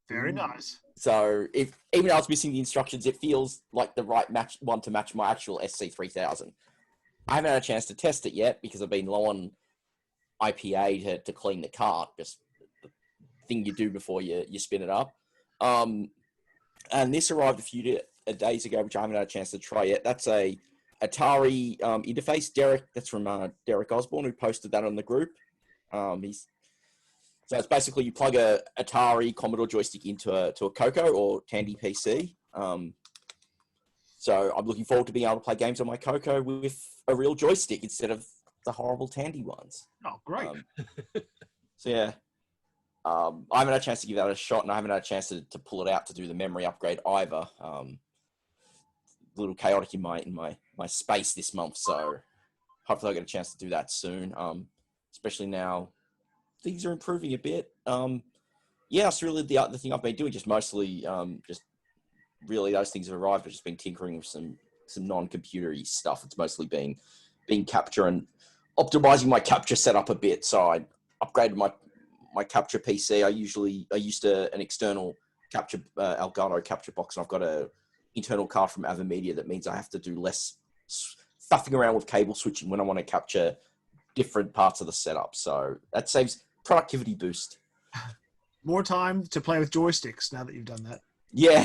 Very nice. So even though it's missing the instructions, it feels like the right one to match my actual SC3000. I haven't had a chance to test it yet because I've been low on IPA to clean the cart, just the thing you do before you spin it up. And this arrived a few days ago, which I haven't had a chance to try yet. That's a Atari interface. That's from Derek Osborne, who posted that on the group. So it's basically you plug a Atari Commodore joystick into a Coco or Tandy PC. So I'm looking forward to being able to play games on my Coco with a real joystick instead of the horrible Tandy ones. Oh, great. So yeah, I haven't had a chance to give that a shot, and I haven't had a chance to pull it out to do the memory upgrade either. A little chaotic in my space this month, so hopefully I'll get a chance to do that soon. especially now things are improving a bit. Yeah, that's really the other thing I've been doing, just mostly just really those things have arrived. I've just been tinkering with some non-computery stuff. It's mostly been capture and optimizing my capture setup a bit. So I upgraded my capture PC. I used an external capture Elgato capture box, and I've got a internal card from AVerMedia. That means I have to do less stuffing around with cable switching when I want to capture different parts of the setup. So that saves productivity boost. More time to play with joysticks now that you've done that. Yeah.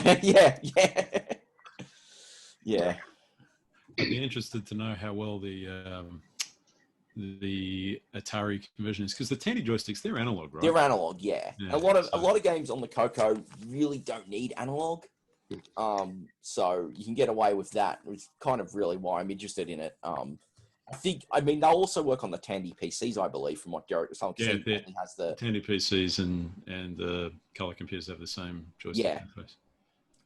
I'd be interested to know how well the Atari conversion is, because the Tandy joysticks, they're analog, right? They're analog, yeah. A lot of games on the Coco really don't need analog, so you can get away with that. It's kind of really why I'm interested in it. They'll also work on the Tandy PCs, I believe, from what Derek was saying. Yeah, has the Tandy PCs and the color computers have the same joystick interface.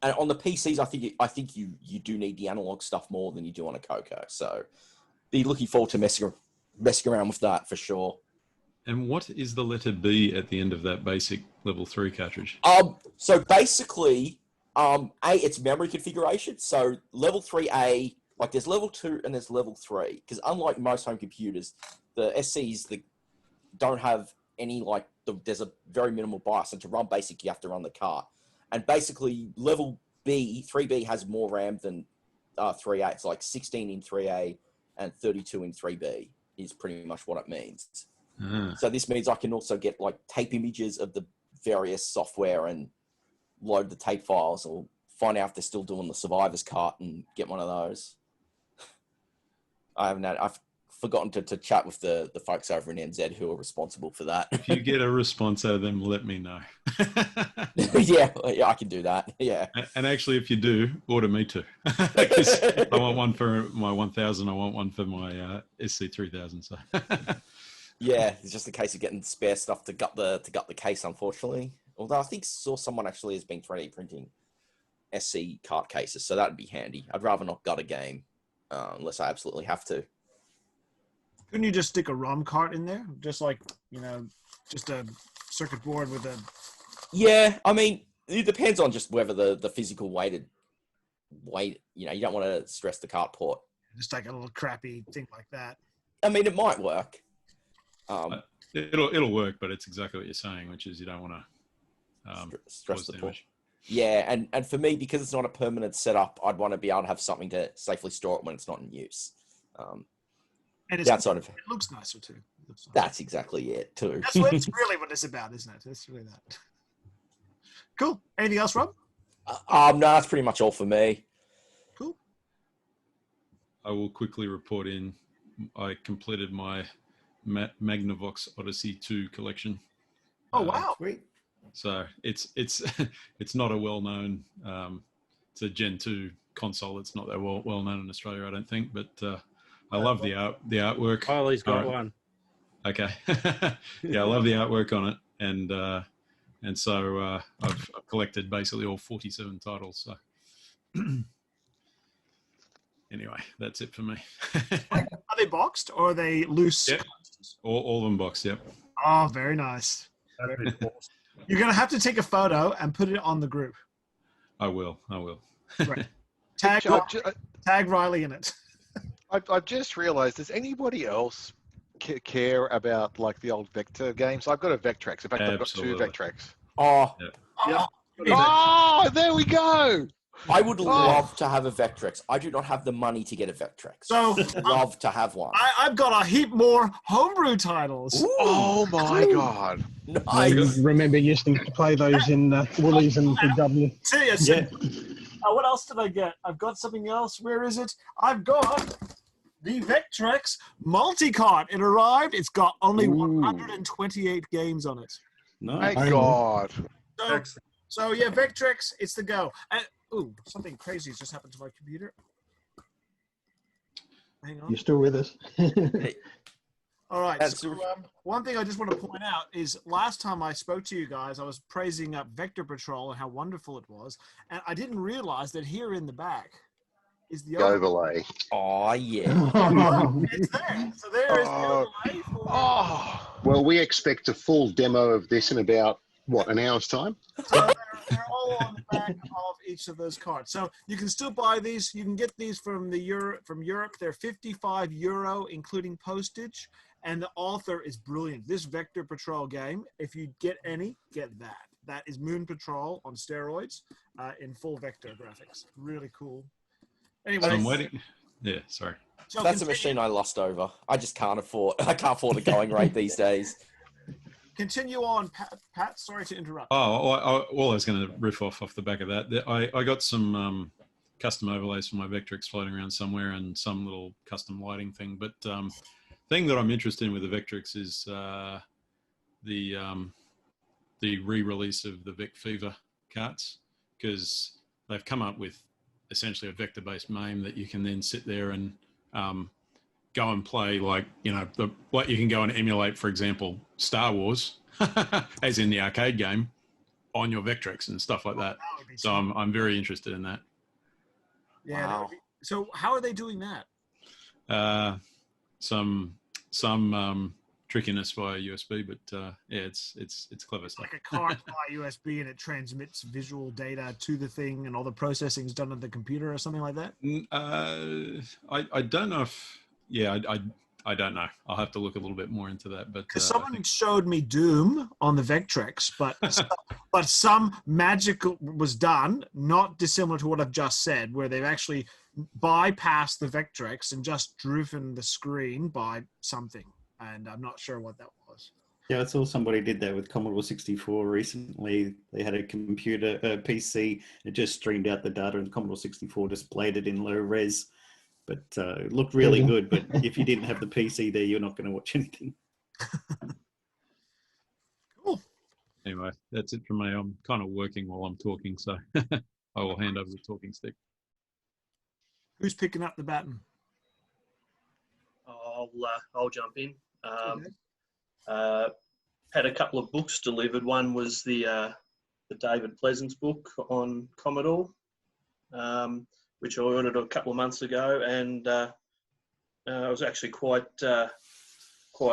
And on the PCs, I think you do need the analog stuff more than you do on a Coco. So be looking forward to messing around with that for sure. And what is the letter B at the end of that basic level 3 cartridge? So basically, it's memory configuration. So level 3A, like there's level 2 and there's level 3. Because unlike most home computers, the SCs don't have any there's a very minimal bias, and to run basic you have to run the cart. And basically level B, 3B has more RAM than 3A. It's like 16 in 3A and 32 in 3B is pretty much what it means. So this means I can also get tape images of the various software and load the tape files, or find out if they're still doing the Survivor's cart and get one of those. I've forgotten to chat with the folks over in NZ who are responsible for that. If you get a response out of them, let me know. yeah, I can do that. Yeah. And actually, if you do, order me too. Because I want one for my 1000. I want one for my SC3000. So. Yeah, it's just a case of getting spare stuff to gut the case, unfortunately. Although I think saw someone actually has been 3D printing SC cart cases, so that'd be handy. I'd rather not gut a game unless I absolutely have to. Couldn't you just stick a ROM cart in there? Just just a circuit board with a... Yeah, I mean, it depends on just whether the physical weight, you don't want to stress the cart port. Just like a little crappy thing like that. I mean, it might work. It'll work, but it's exactly what you're saying, which is you don't want to stress the port. Yeah, and for me, because it's not a permanent setup, I'd want to be able to have something to safely store it when it's not in use. And it looks nicer too. That's exactly it too. That's really what it's about, isn't it? It's really that. Cool. Anything else, Rob? No, that's pretty much all for me. Cool. I will quickly report in. I completed my Magnavox Odyssey 2 collection. Oh wow! Sweet. So it's not a well-known. It's a Gen 2 console. It's not that well known in Australia, I don't think. But I love the artwork. Kylie's got one. Okay. Yeah, I love the artwork on it, and so I've collected basically all 47 titles. So anyway, that's it for me. Are they boxed or are they loose? Yep. All of them boxed. Yep. Oh, very nice. You're gonna have to take a photo and put it on the group. I will. Right. Tag Riley in it. I've just realised. Does anybody else care about the old Vector games? I've got a Vectrex. In fact, I've got 2 Vectrex. Oh. Yeah. Oh, there we go. I would love to have a Vectrex. I do not have the money to get a Vectrex. So love to have one. I've got a heap more homebrew titles. Ooh. Oh my god! I remember used to play those in Woolies and Big W. Yeah. What else did I get? I've got something else. Where is it? I've got the Vectrex multi-cart. It arrived. It's got only 128 games on it. My god! So yeah, Vectrex, it's the go. Something crazy has just happened to my computer. Hang on. You're still with us? All right. So, one thing I just want to point out is last time I spoke to you guys, I was praising up Vector Patrol and how wonderful it was, and I didn't realize that here in the back is the overlay. Oh, yeah. It's there. So there is the overlay. Well, we expect a full demo of this in about, what, an hour's time? So they're all on the back of each of those cards. So you can still buy these. You can get these from Europe. They're €55, including postage. And the author is brilliant. This Vector Patrol game, if you get any, get that. That is Moon Patrol on steroids in full vector graphics. Really cool. Anyway, So I'm waiting. Yeah, sorry. So that's a machine I lost over. I just can't afford. I can't afford the going rate these days. Continue on, Pat. Sorry to interrupt. Oh, I was going to riff off the back of that. I got some custom overlays for my Vectrix floating around somewhere and some little custom lighting thing. But thing that I'm interested in with the Vectrix is the re-release of the Vec Fever carts, because they've come up with essentially a vector-based MAME that you can then sit there and go and play, like, you know, what you can go and emulate, for example, Star Wars, as in the arcade game, on your Vectrix and stuff like that. So I'm very interested in that. Yeah. Wow. So how are they doing that? Some trickiness via USB, but yeah, it's clever stuff. Like a cart via USB, and it transmits visual data to the thing, and all the processing is done on the computer or something like that. I don't know if I don't know. I'll have to look a little bit more into that. But someone showed me Doom on the Vectrex, but some magical was done, not dissimilar to what I've just said, where they've actually bypassed the Vectrex and just driven the screen by something. And I'm not sure what that was. Yeah, I saw somebody did that with Commodore 64 recently. They had a computer, PC, it just streamed out the data, and the Commodore 64 displayed it in low res. But it looked really good. But if you didn't have the PC there, you're not going to watch anything. Cool. Anyway, that's it from me. I'm kind of working while I'm talking, so I will hand over the talking stick. Who's picking up the baton? I'll jump in. Had a couple of books delivered. One was the David Pleasance book on Commodore, which I ordered a couple of months ago, and I was actually quite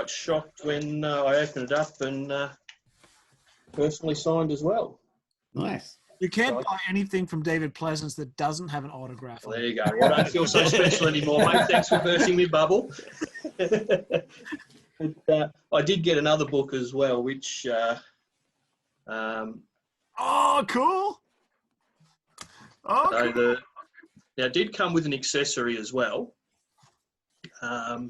shocked when I opened it up and personally signed as well. Nice. You can't buy anything from David Pleasance that doesn't have an autograph. Well, there you go. Well, I don't feel so special anymore, mate. Thanks for bursting my bubble. But, I did get another book as well, which... oh, cool! Oh, so cool. Now, it did come with an accessory as well. Well...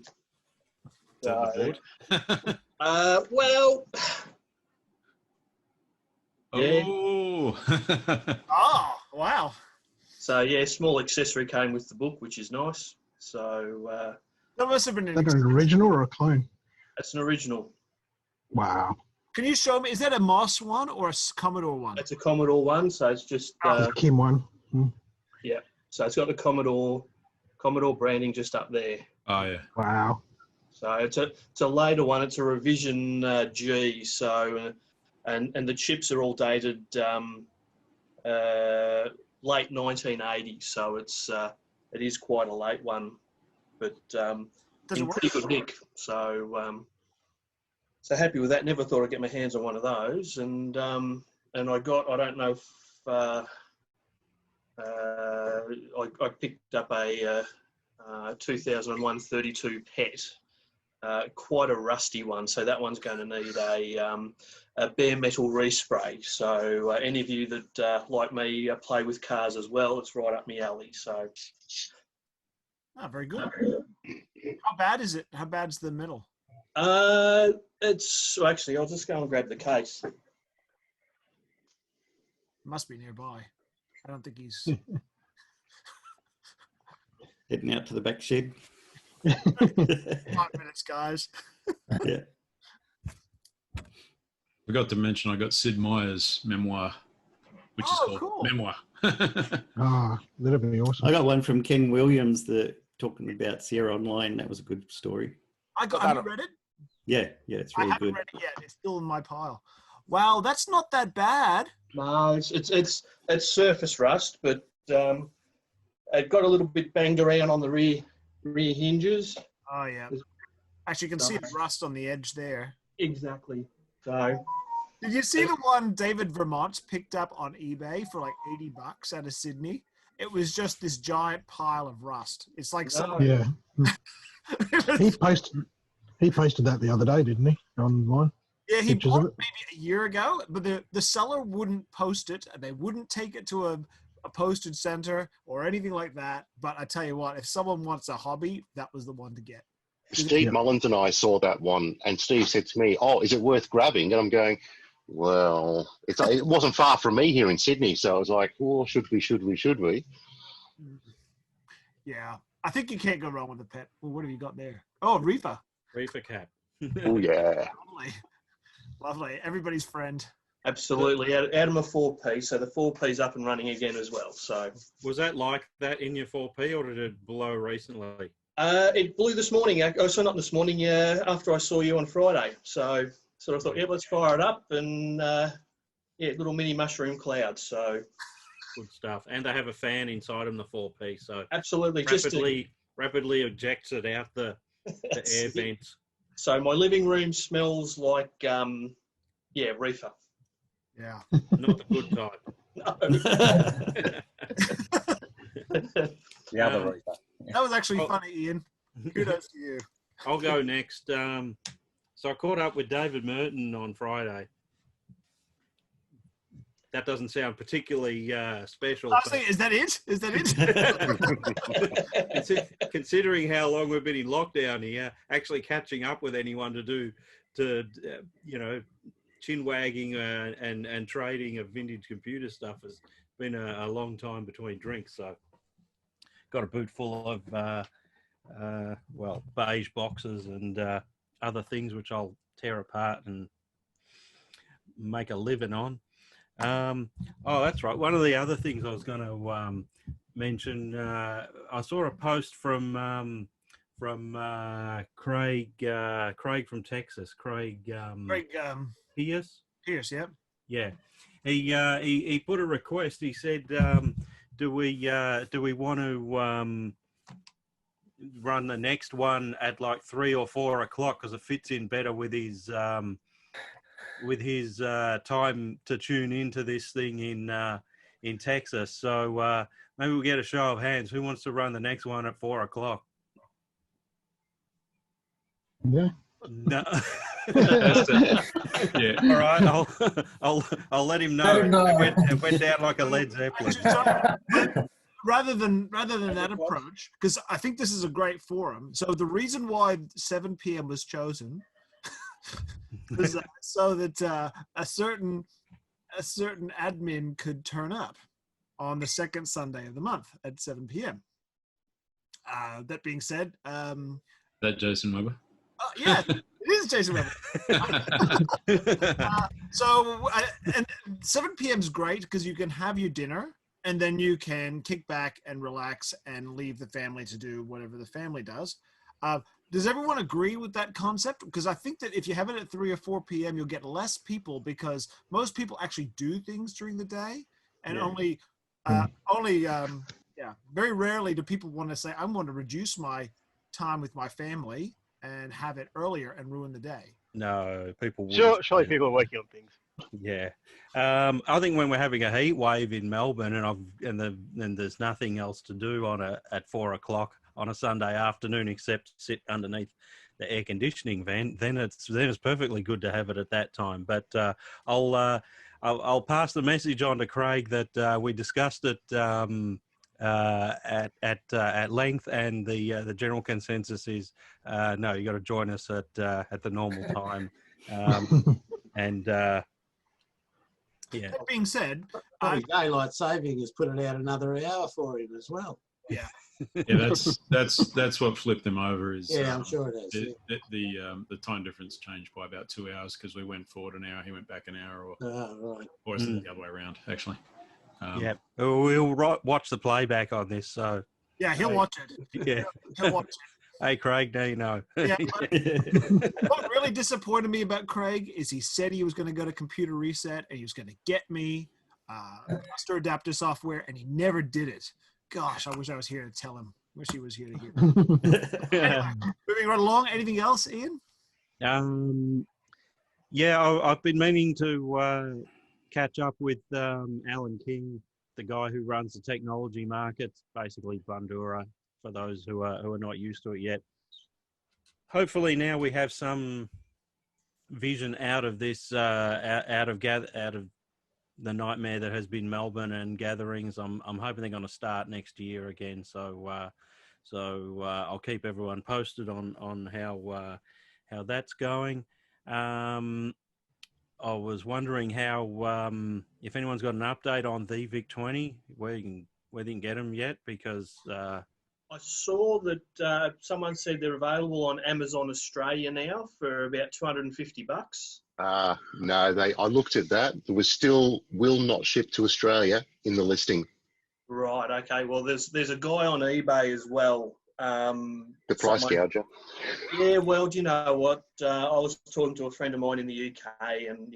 Yeah. Oh. Oh, wow. So, yeah, small accessory came with the book, which is nice. So... that must have been Is that an original or a clone? It's an original. Wow. Can you show me, is that a Moss one or a Commodore one? It's a Commodore one, so it's just... The Kim one. Yeah, so it's got the Commodore branding just up there. Oh, yeah. Wow. So it's a later one. It's a revision G. So and the chips are all dated late 1980. So it is quite a late one, but in pretty good nick. So so happy with that. Never thought I'd get my hands on one of those, and I don't know if I picked up a 2001 32 PET. Quite a rusty one, so that one's going to need a bare metal respray. So any of you that like me play with cars as well, it's right up my alley. So very good. How bad is it? How bad's the metal? It's actually, I'll just go and grab the case. It must be nearby. I don't think he's heading out to the back shed. 5 minutes, guys. Yeah. Forgot to mention I got Sid Meier's memoir, which is called cool. Memoir. That'd be awesome. I got one from Ken Williams talking about Sierra Online. That was a good story. Have you read it? Yeah, it's really I haven't good. read it yet. It's still in my pile. Wow, that's not that bad. No, it's surface rust, but it got a little bit banged around on the rear hinges. Oh yeah. Actually, you can see the rust on the edge there. Exactly. So. Did you see the one David Vermont picked up on eBay for like $80 out of Sydney? It was just this giant pile of rust. It's like Yeah. he posted that the other day, didn't he? Online. Yeah, he Pictures bought of it maybe a year ago, but the seller wouldn't post it. They wouldn't take it to a postage center or anything like that. But I tell you what, if someone wants a hobby, that was the one to get. Steve Mullins and I saw that one, and Steve said to me, "Oh, is it worth grabbing?" And I'm going, "Well, it wasn't far from me here in Sydney, so I was like, oh, should we?" Yeah, I think you can't go wrong with a pet. Well, what have you got there? Oh, Reefer. Reefer cap. Oh yeah. Lovely. Everybody's friend. Absolutely. Out of my 4P, so the 4P's up and running again as well. So was that like that in your 4P, or did it blow recently? It blew this morning. So not this morning. After I saw you on Friday. So I thought, yeah, let's fire it up, and little mini mushroom clouds. So good stuff. And they have a fan inside them, the 4P. So absolutely, rapidly ejects it out the air vents. So my living room smells like reefer. Yeah. Not the good type. No. The other reefer. That was actually funny, Ian. Kudos to you. I'll go next. So I caught up with David Merton on Friday. That doesn't sound particularly special. I was thinking, is that it? Is that it? Considering how long we've been in lockdown here, actually catching up with anyone to chin wagging and trading of vintage computer stuff has been a long time between drinks. So got a boot full of beige boxes and other things which I'll tear apart and make a living on. That's right. One of the other things I was going to mention, I saw a post from Craig from Texas. Craig Pierce. Pierce, yeah. Yeah. He put a request. He said, do we want to run the next one at like 3 or 4 o'clock because it fits in better with his time to tune into this thing in Texas. So maybe we'll get a show of hands. Who wants to run the next one at 4 o'clock? Yeah. No. Yeah. All right. I'll let him know. It went down like a Led Zeppelin. Rather than that approach, because I think this is a great forum. So the reason why 7 p.m. was chosen was so that a certain admin could turn up on the second Sunday of the month at 7 p.m. That being said, that Jason Weber. Yeah, it is Jason Weber. And 7 p.m. is great because you can have your dinner and then you can kick back and relax and leave the family to do whatever the family does. Does everyone agree with that concept? Because I think that if you have it at 3 or 4 p.m., you'll get less people because most people actually do things during the day, and very rarely do people want to say, "I'm going to reduce my time with my family and have it earlier and ruin the day." No, people. Surely people are working on things. Yeah, I think when we're having a heat wave in Melbourne and there's nothing else to do at 4 o'clock on a Sunday afternoon except sit underneath the air conditioning vent, then it's perfectly good to have it at that time. But I'll pass the message on to Craig that we discussed it at length, and the general consensus is no, you got to join us at the normal time, Yeah. That being said, daylight saving has put it out another hour for him as well. Yeah. Yeah, that's what flipped them over. Is I'm sure it is. The time difference changed by about 2 hours because we went forward an hour, he went back an hour, or is it the other way around? Actually. Yeah, we'll watch the playback on this. So yeah, he'll watch it. Yeah, he'll watch it. Hey, Craig, now you know. Yeah, what really disappointed me about Craig is he said he was going to go to Computer Reset and he was going to get me cluster adapter software, and he never did it Gosh, I wish I was here to tell him. Wish he was here to hear. Anyway, moving right along. Anything else, Ian? Yeah, I've been meaning to catch up with Alan King, the guy who runs the technology markets, basically Bundura, for those who are not used to it yet. Hopefully now we have some vision out of this, out of the nightmare that has been Melbourne and gatherings. I'm hoping they're going to start next year again. So I'll keep everyone posted on how that's going. I was wondering how if anyone's got an update on the VIC-20, whether you can get them yet, because I saw that someone said they're available on Amazon Australia now for about $250. No, I looked at that. There was still will not ship to Australia in the listing. Right. Okay. Well, there's a guy on eBay as well. The price gouger. Yeah. Well, do you know what? I was talking to a friend of mine in the UK, and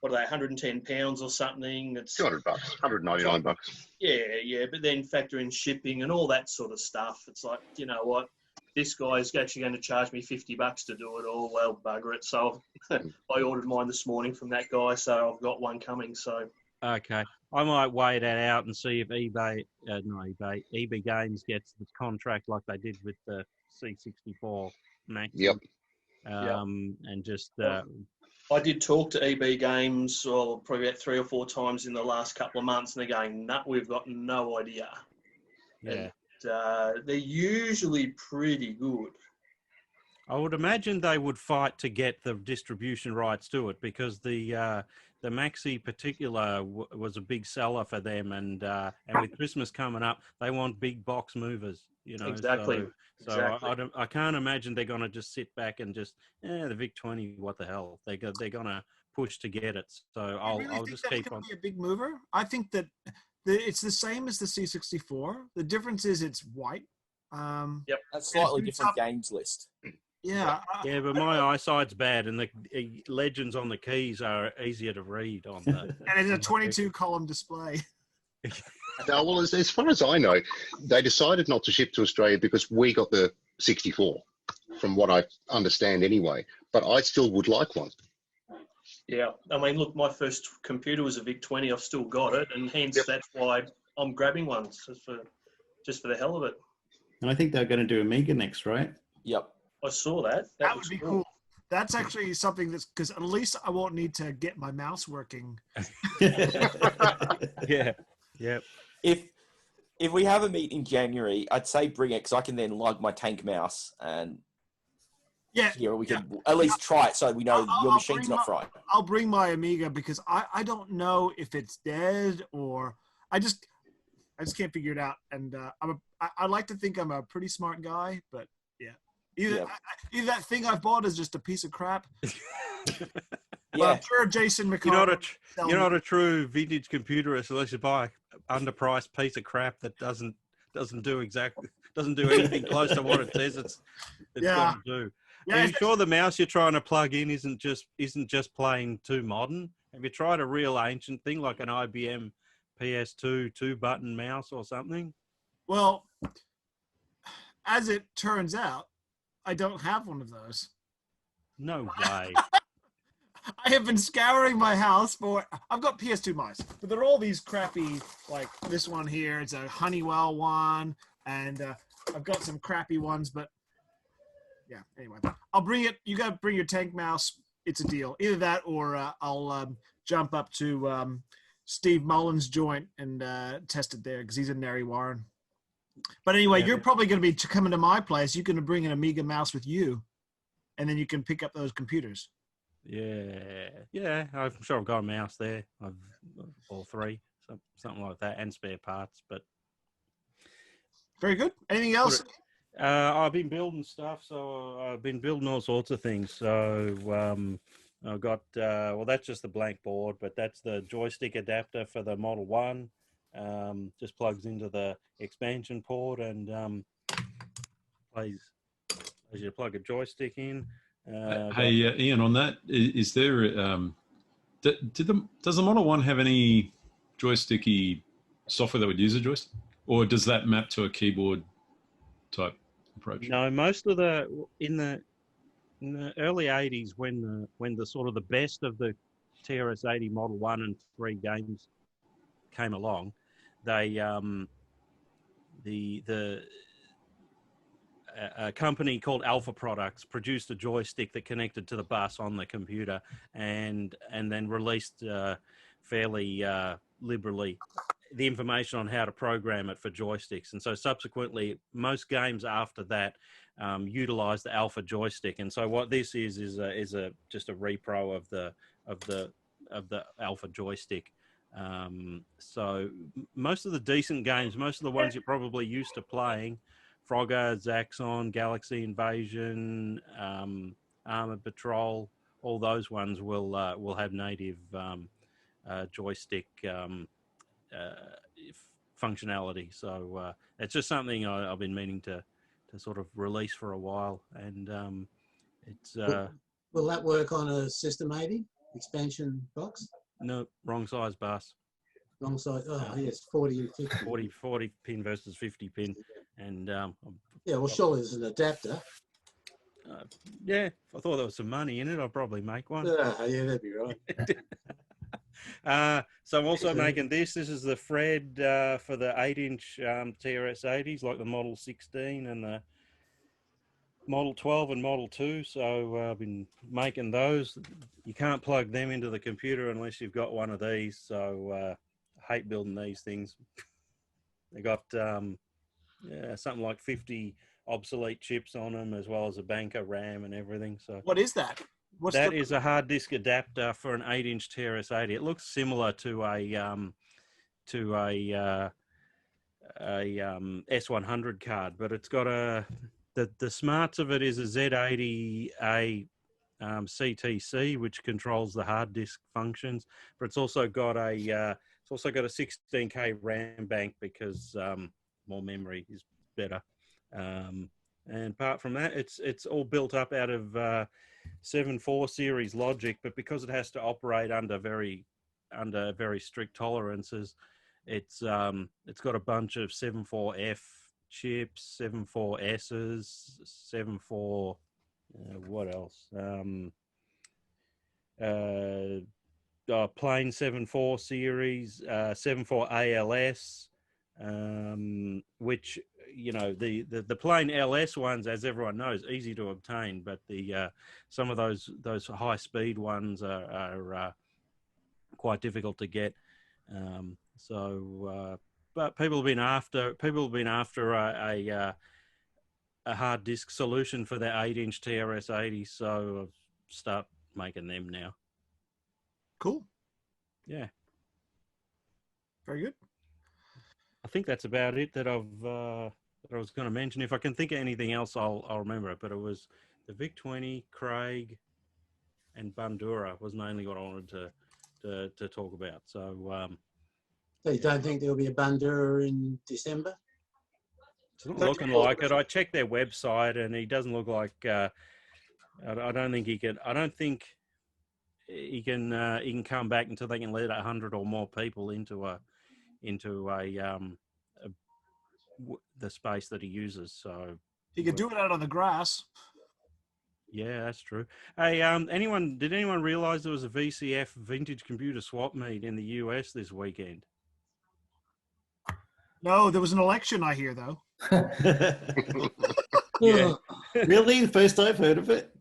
what are they, £110 or something? It's $200, $199. Yeah. But then factor in shipping and all that sort of stuff. It's like, you know what? This guy's actually going to charge me $50 to do it all. Well, bugger it. So I ordered mine this morning from that guy, so I've got one coming. So okay, I might weigh that out and see if EB Games gets the contract like they did with the C64 Max. Yep. And just. I did talk to EB Games, probably about 3 or 4 times in the last couple of months, and they're going, "No, we've got no idea." Yeah. And, they're usually pretty good. I would imagine they would fight to get the distribution rights to it, because the Maxi particular was a big seller for them, and with Christmas coming up, they want big box movers. Exactly. So I can't imagine they're going to just sit back and just the VIC-20. What the hell? They're going to push to get it. So I'll just keep on. Be a big mover. I think that. It's the same as the C64. The difference is it's white. Yep. That's slightly different games list. Yeah. Yeah, but my eyesight's bad, and the legends on the keys are easier to read on the. And it's a 22-column display. No, well, as far as I know, they decided not to ship to Australia because we got the 64, from what I understand anyway. But I still would like one. Yeah, I mean, look, my first computer was a VIC-20. I've still got it, and hence that's why I'm grabbing one, just for the hell of it. And I think they're going to do Amiga next, right? Yep. I saw that. That would be cool. That's actually something that's because at least I won't need to get my mouse working. Yeah. Yep. If we have a meet in January, I'd say bring it, because I can then lug my tank mouse and. Yeah, we can at least try it so we know your machine's not fried. I'll bring my Amiga because I don't know if it's dead or I just can't figure it out. And I like to think I'm a pretty smart guy, but either that thing I've bought is just a piece of crap. Well, I'm sure Jason McCall. You're not a true vintage computerist unless you buy an underpriced piece of crap that doesn't do anything close to what it says it's going to do. Yeah, are you sure the mouse you're trying to plug in isn't just plain too modern? Have you tried a real ancient thing like an IBM PS2 2-button mouse or something? Well, as it turns out, I don't have one of those. No way. I have been scouring my house for. I've got PS2 mice, but they're all these crappy. Like this one here, it's a Honeywell one, and I've got some crappy ones, but. Yeah. Anyway, I'll bring it. You got to bring your tank mouse. It's a deal. Either that, or I'll jump up to Steve Mullins' joint and test it there because he's in Nary Warren. But anyway, you're probably going to be coming to my place. You're going to bring an Amiga mouse with you, and then you can pick up those computers. Yeah. I'm sure I've got a mouse there. I've all 3, something like that, and spare parts. But very good. Anything else? I've been building stuff, so I've been building all sorts of things. So I've got, that's just the blank board, but that's the joystick adapter for the Model 1. Just plugs into the expansion port and plays as you plug a joystick in. Hey, Ian, on that, is there, does the Model 1 have any joysticky software that would use a joystick? or does that map to a keyboard type approach? No, most of in the early '80s, when the sort of the best of the TRS-80 Model 1 and 3 games came along, they a company called Alpha Products produced a joystick that connected to the bus on the computer, and then released fairly liberally the information on how to program it for joysticks. And so subsequently, most games after that utilize the Alpha joystick. And so what this is just a repro of the Alpha joystick. So most of the decent games, most of the ones you're probably used to playing, Frogger, Zaxxon, Galaxy Invasion, Armored Patrol, all those ones will have native joystick functionality. So it's just something I've been meaning to sort of release for a while, and it's Will that work on a System 80 expansion box? No, wrong size bus. Wrong size. Oh, yes, 40 and 50. 40 pin versus 50 pin, and yeah, well, surely there's an adapter. Yeah, if I thought there was some money in it, I'd probably make one. Yeah, that'd be right. So I'm also making this. This is the Fred for the 8-inch TRS-80s, like the Model 16 and the Model 12 and Model 2. So I've been making those. You can't plug them into the computer unless you've got one of these. So I hate building these things. They got something like 50 obsolete chips on them, as well as a banker RAM and everything. So what is that? That is a hard disk adapter for an 8-inch TRS-80. It looks similar to a S100 card, but it's got the smarts of it is a Z80A CTC, which controls the hard disk functions, but it's also got a 16K RAM bank because more memory is better. And apart from that, it's all built up out of 7.4 series logic, but because it has to operate under very strict tolerances, it's got a bunch of 7.4F chips, 7.4S's, 7.4 what else? Plain 7.4 series, 7.4 ALS, which, you know, the plain LS ones, as everyone knows, easy to obtain, but the some of those high speed ones are quite difficult to get. But people have been after a hard disk solution for their 8-inch TRS-80, so I've start making them now. Cool. Yeah. Very good. I think that's about it that I was going to mention. If I can think of anything else, I'll remember it. But it was the VIC-20, Craig, and Bandura was mainly what I wanted to talk about. So, So you don't think there'll be a Bandura in December? It's not looking like it. I checked their website, and he doesn't look like. I don't think he can. I don't think he can come back until they can let 100 or more people into the space that he uses. So he could do it out on the grass. Yeah, that's true. Hey, did anyone realize there was a VCF vintage computer swap meet in the US this weekend? No, there was an election, I hear, though. Yeah. Really? First I've heard of it.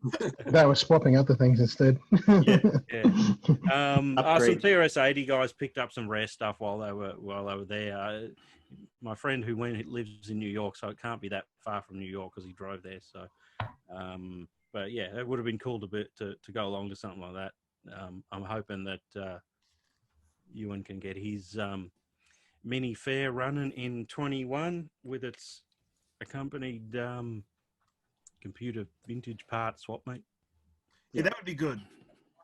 They were swapping other things instead. Yeah. Some TRS-80 guys picked up some rare stuff while they were there. My friend who lives in New York, so it can't be that far from New York because he drove there. So, but yeah, it would have been cool to go along to something like that. I'm hoping that Ewan can get his mini fair running in 21 with its accompanied computer vintage part swap meet. Yeah, that would be good.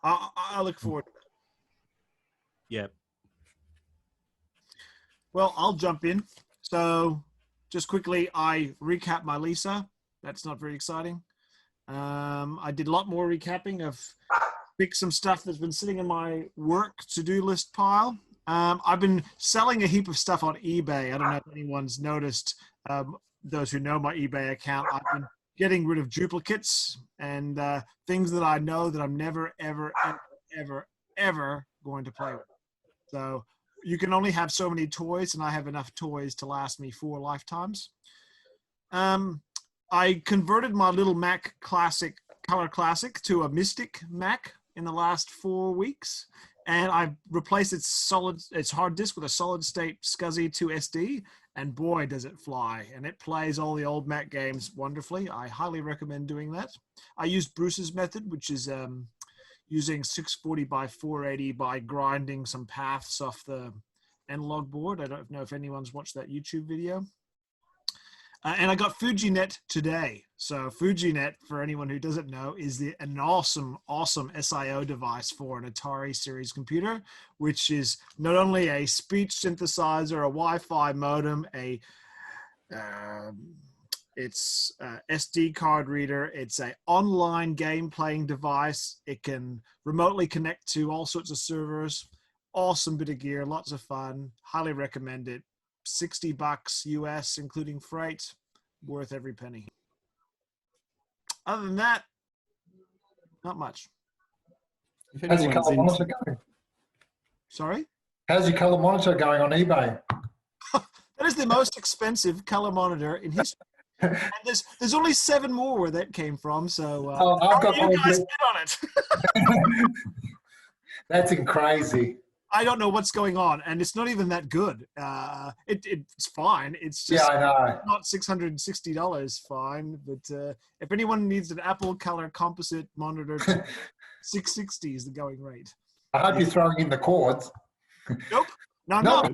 I look forward to it. Yeah. Well, I'll jump in. So just quickly, I recap my Lisa. That's not very exciting. I did a lot more recapping. I've picked some stuff that's been sitting in my work to-do list pile. I've been selling a heap of stuff on eBay. I don't know if anyone's noticed. Those who know my eBay account, I've been getting rid of duplicates and things that I know that I'm never, ever, ever, ever, ever going to play with. So you can only have so many toys, and I have enough toys to last me 4 lifetimes. I converted my little Mac Classic, Color Classic, to a Mystic Mac in the last 4 weeks, and I replaced its hard disk with a solid state SCSI 2 SD, and boy, does it fly. And it plays all the old Mac games wonderfully. I highly recommend doing that. I used Bruce's method, which is using 640 by 480 by grinding some paths off the analog board. I don't know if anyone's watched that YouTube video. And I got FujiNet today. So FujiNet, for anyone who doesn't know, is an awesome, awesome SIO device for an Atari series computer, which is not only a speech synthesizer, a Wi-Fi modem, it's a SD card reader. It's an online game playing device. It can remotely connect to all sorts of servers. Awesome bit of gear, lots of fun. Highly recommend it. $60 US, including freight. Worth every penny. Other than that, not much. How's your color monitor going? Sorry? How's your color monitor going on eBay? That is the most expensive color monitor in history. And there's only 7 more where that came from. So I've got you guys get on it. That's crazy. I don't know what's going on, and it's not even that good. It's fine. It's just I know. Not $660 fine. But if anyone needs an Apple Color composite monitor, $660 is the going rate. I hope you're throwing in the cords. Nope. No, no. no.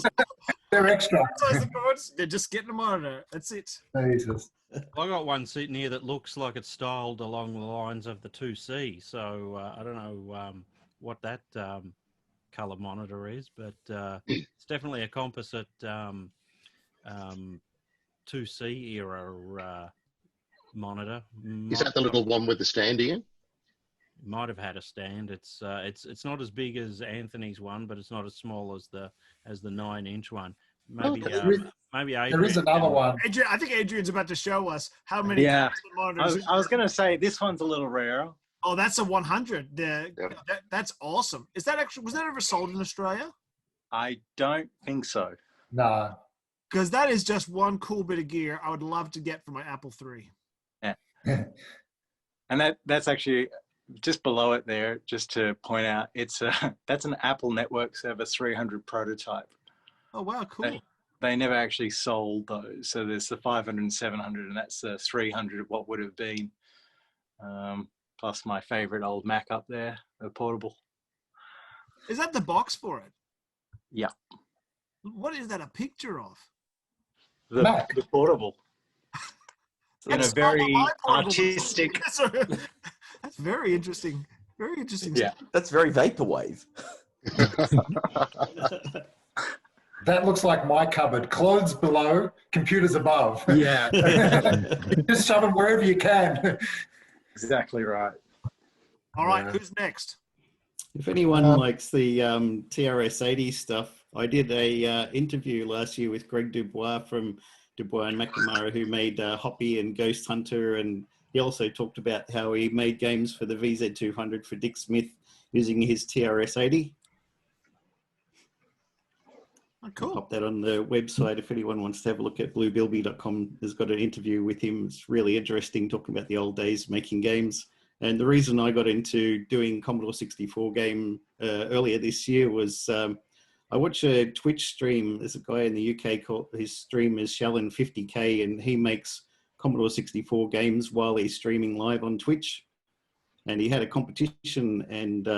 They're extra. The cords, they're just getting a monitor. That's it. Jesus. I got one sitting here that looks like it's styled along the lines of the 2C. So I don't know what that color monitor is, but it's definitely a composite 2C era monitor. Is that the little one with the stand in? Might have had a stand. It's not as big as Anthony's one, but it's not as small as the 9-inch one. Maybe maybe Adrian. There is another one. Adrian, I think Adrian's about to show us how many monitors. I was going to say this one's a little rarer. Oh, that's a 100. That's awesome. Was that ever sold in Australia? I don't think so. No. Because that is just one cool bit of gear I would love to get for my Apple III. Yeah. And that's actually just below it there, just to point out, that's an Apple Network Server 300 prototype. Oh, wow, cool. They never actually sold those. So there's the 500 and 700, and that's the 300 of what would have been. Plus my favorite old Mac up there, the portable. Is that the box for it? Yeah. What is that a picture of? The portable. In a very artistic. That's very interesting. Very interesting. Yeah, that's very vaporwave. That looks like my cupboard. Clothes below, computers above. Yeah. Just shove them wherever you can. Exactly right. All right, who's next? If anyone likes the TRS-80 stuff, I did a interview last year with Greg Dubois from Dubois and McNamara, who made Hoppy and Ghost Hunter, and he also talked about how he made games for the VZ200 for Dick Smith using his TRS-80. Oh, cool. I'll pop that on the website if anyone wants to have a look at bluebilby.com. There's got an interview with him. It's really interesting, talking about the old days making games. And the reason I got into doing Commodore 64 game earlier this year was I watch a Twitch stream. There's a guy in the UK called, his stream is Shallon50K, and he makes Commodore 64 games while he's streaming live on Twitch. And he had a competition, and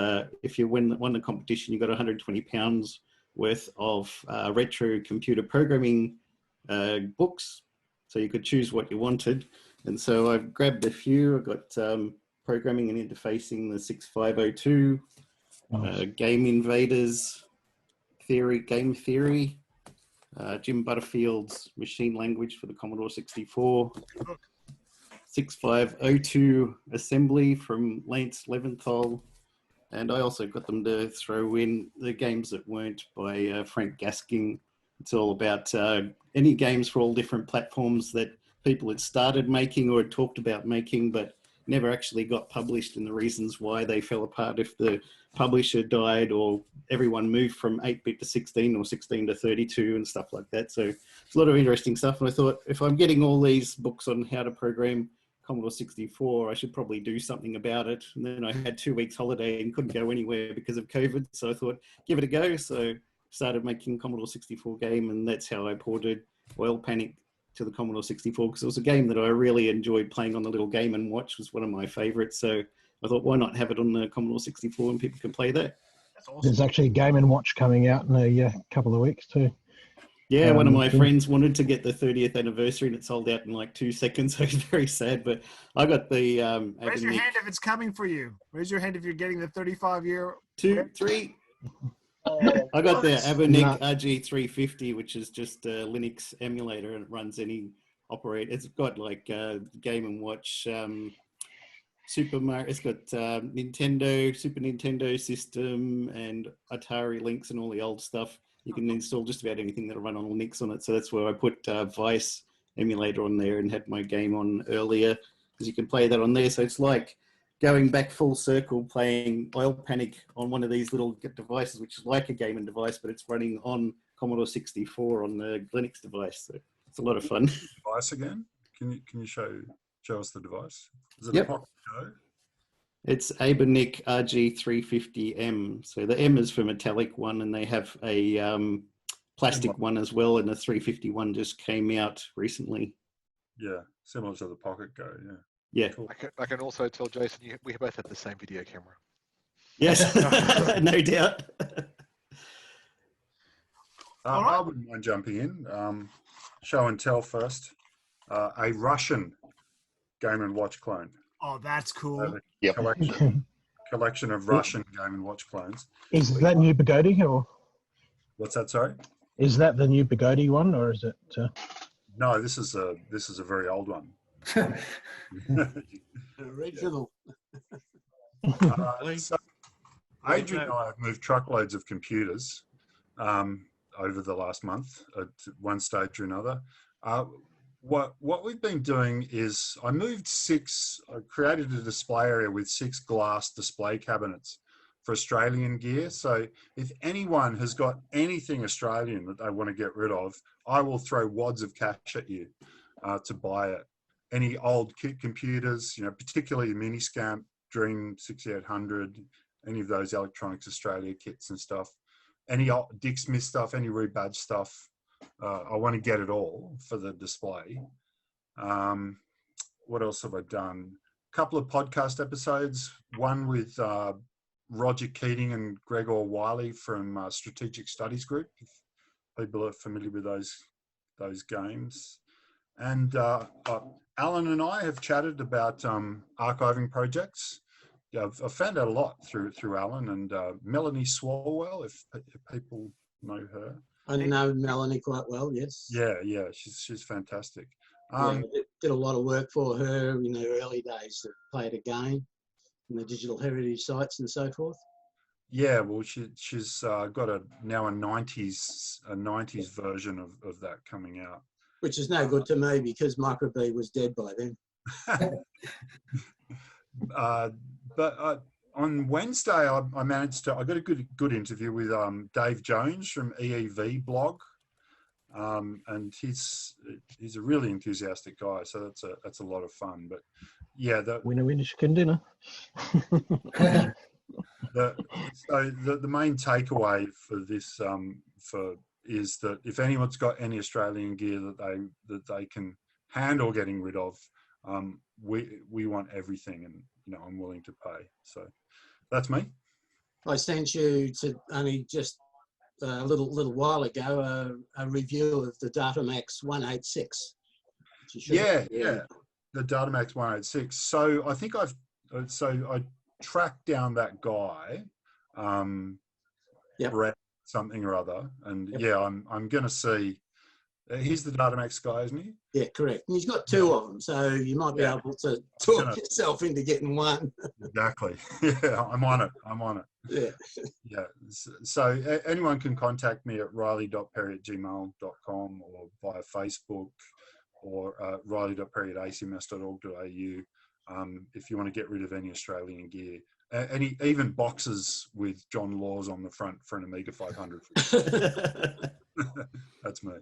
if you won the competition, you got £120 worth of retro computer programming books. So you could choose what you wanted. And so I've grabbed a few. I've got Programming and Interfacing the 6502, Game Invaders, Game Theory, Jim Butterfield's Machine Language for the Commodore 64, 6502 Assembly from Lance Leventhal, And I also got them to throw in the games that weren't by Frank Gaskin. It's all about any games for all different platforms that people had started making or had talked about making, but never actually got published, and the reasons why they fell apart if the publisher died or everyone moved from 8-bit to 16 or 16 to 32 and stuff like that. So it's a lot of interesting stuff. And I thought, if I'm getting all these books on how to program Commodore 64, I should probably do something about it. And then I had 2 weeks holiday and couldn't go anywhere because of COVID. So I thought, give it a go. So started making Commodore 64 game, and that's how I ported Oil Panic to the Commodore 64, because it was a game that I really enjoyed playing on the little Game & Watch. Was one of my favorites. So I thought, why not have it on the Commodore 64 and people can play that? That's awesome. There's actually a Game & Watch coming out in a couple of weeks too. Yeah, one of my friends wanted to get the 30th anniversary and it sold out in like 2 seconds. So it's very sad, but I got the... Raise your hand if it's coming for you. Raise your hand if you're getting the 35-year... 2, 3... I got the Abernic RG350, which is just a Linux emulator, and it runs any operator. It's got like Game & Watch, Super Mario. It's got Nintendo, Super Nintendo system, and Atari Lynx and all the old stuff. You can install just about anything that'll run on Linux on it. So that's where I put Vice emulator on there and had my game on earlier, because you can play that on there. So it's like going back full circle, playing Oil Panic on one of these little devices, which is like a gaming device, but it's running on Commodore 64 on the Linux device. So it's a lot of fun. Device again? Can you show us the device? Is it Yep. a Pocket Go? It's Abernic RG350M. So the M is for metallic one, and they have a plastic one as well, and the 351 just came out recently. Yeah, similar to the Pocket Go, yeah. Yeah. Cool. I can also tell Jason, we both have the same video camera. Yes, no doubt. I wouldn't mind jumping in. Show and tell first. A Russian Game & Watch clone. Oh, that's cool. Yep. Collection of Russian Game & Watch clones. Is that new Bugatti, or What's that? Sorry. is that the new Bugatti one, or is it? No, this is a very old one. Original. So Adrian and I have moved truckloads of computers over the last month at one stage or another. What we've been doing is I created a display area with 6 glass display cabinets for Australian gear. So if anyone has got anything Australian that they want to get rid of, I will throw wads of cash at you to buy it. Any old kit computers, particularly Miniscamp, Dream 6800, any of those Electronics Australia kits and stuff, any Dick Smith stuff, any rebadge stuff, I want to get it all for the display. What else have I done? A couple of podcast episodes, one with Roger Keating and Gregor Wiley from Strategic Studies Group, if people are familiar with those games. And Alan and I have chatted about archiving projects. Yeah, I've found out a lot through Alan and Melanie Swalwell, if people know her. I know Melanie quite well, yes. Yeah, she's fantastic. Did a lot of work for her in the early days that played a game in the digital heritage sites and so forth. Yeah, well, she's got now a 90s version of that coming out. Which is no good to me because Micro B was dead by then. But on Wednesday, I got a good interview with Dave Jones from EEV blog, and he's a really enthusiastic guy, so that's a lot of fun. But yeah, winner chicken dinner. The main takeaway for this is that if anyone's got any Australian gear that they can handle getting rid of, we want everything, and I'm willing to pay. So that's me. I sent you to only just a little while ago a review of the Datamax 186. Yeah, the Datamax 186. So I think I tracked down that guy, Brett something or other, and I'm going to see He's the Datamax guy, isn't he? Yeah, correct. And he's got two of them, so you might be able to talk yourself into getting one. Exactly. Yeah, I'm on it. Yeah. Yeah. So anyone can contact me at riley.perry@gmail.com or via Facebook or riley.perry@acms.org.au if you want to get rid of any Australian gear. Even boxes with John Laws on the front for an Amiga 500. That's me.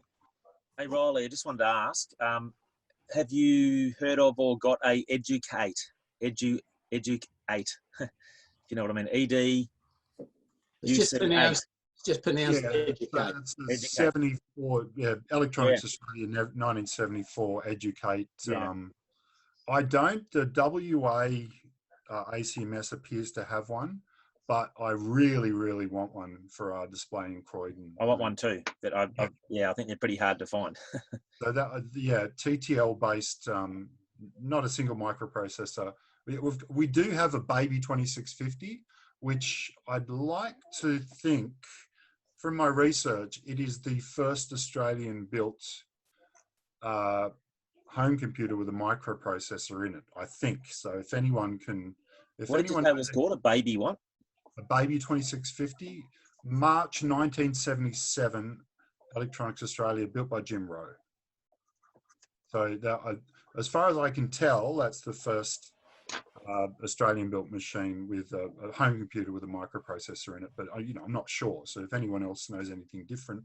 Hey, Riley, I just wanted to ask, have you heard of or got a Educate? Educate, if you know what I mean. ED. It's just pronounced Educate. It's the 74, Electronics Australia 1974 Educate. I don't. The WA ACMS appears to have one, but I really, really want one for our display in Croydon. I want one too. But I think they're pretty hard to find. So that, TTL based, not a single microprocessor. We do have a baby 2650, which I'd like to think, from my research, it is the first Australian-built home computer with a microprocessor in it. I think so. If anyone can, What did you say it was called? A baby what? A baby 2650, March 1977, Electronics Australia, built by Jim Rowe. So that, as far as I can tell, that's the first Australian-built machine with a home computer with a microprocessor in it. But I'm not sure. So if anyone else knows anything different,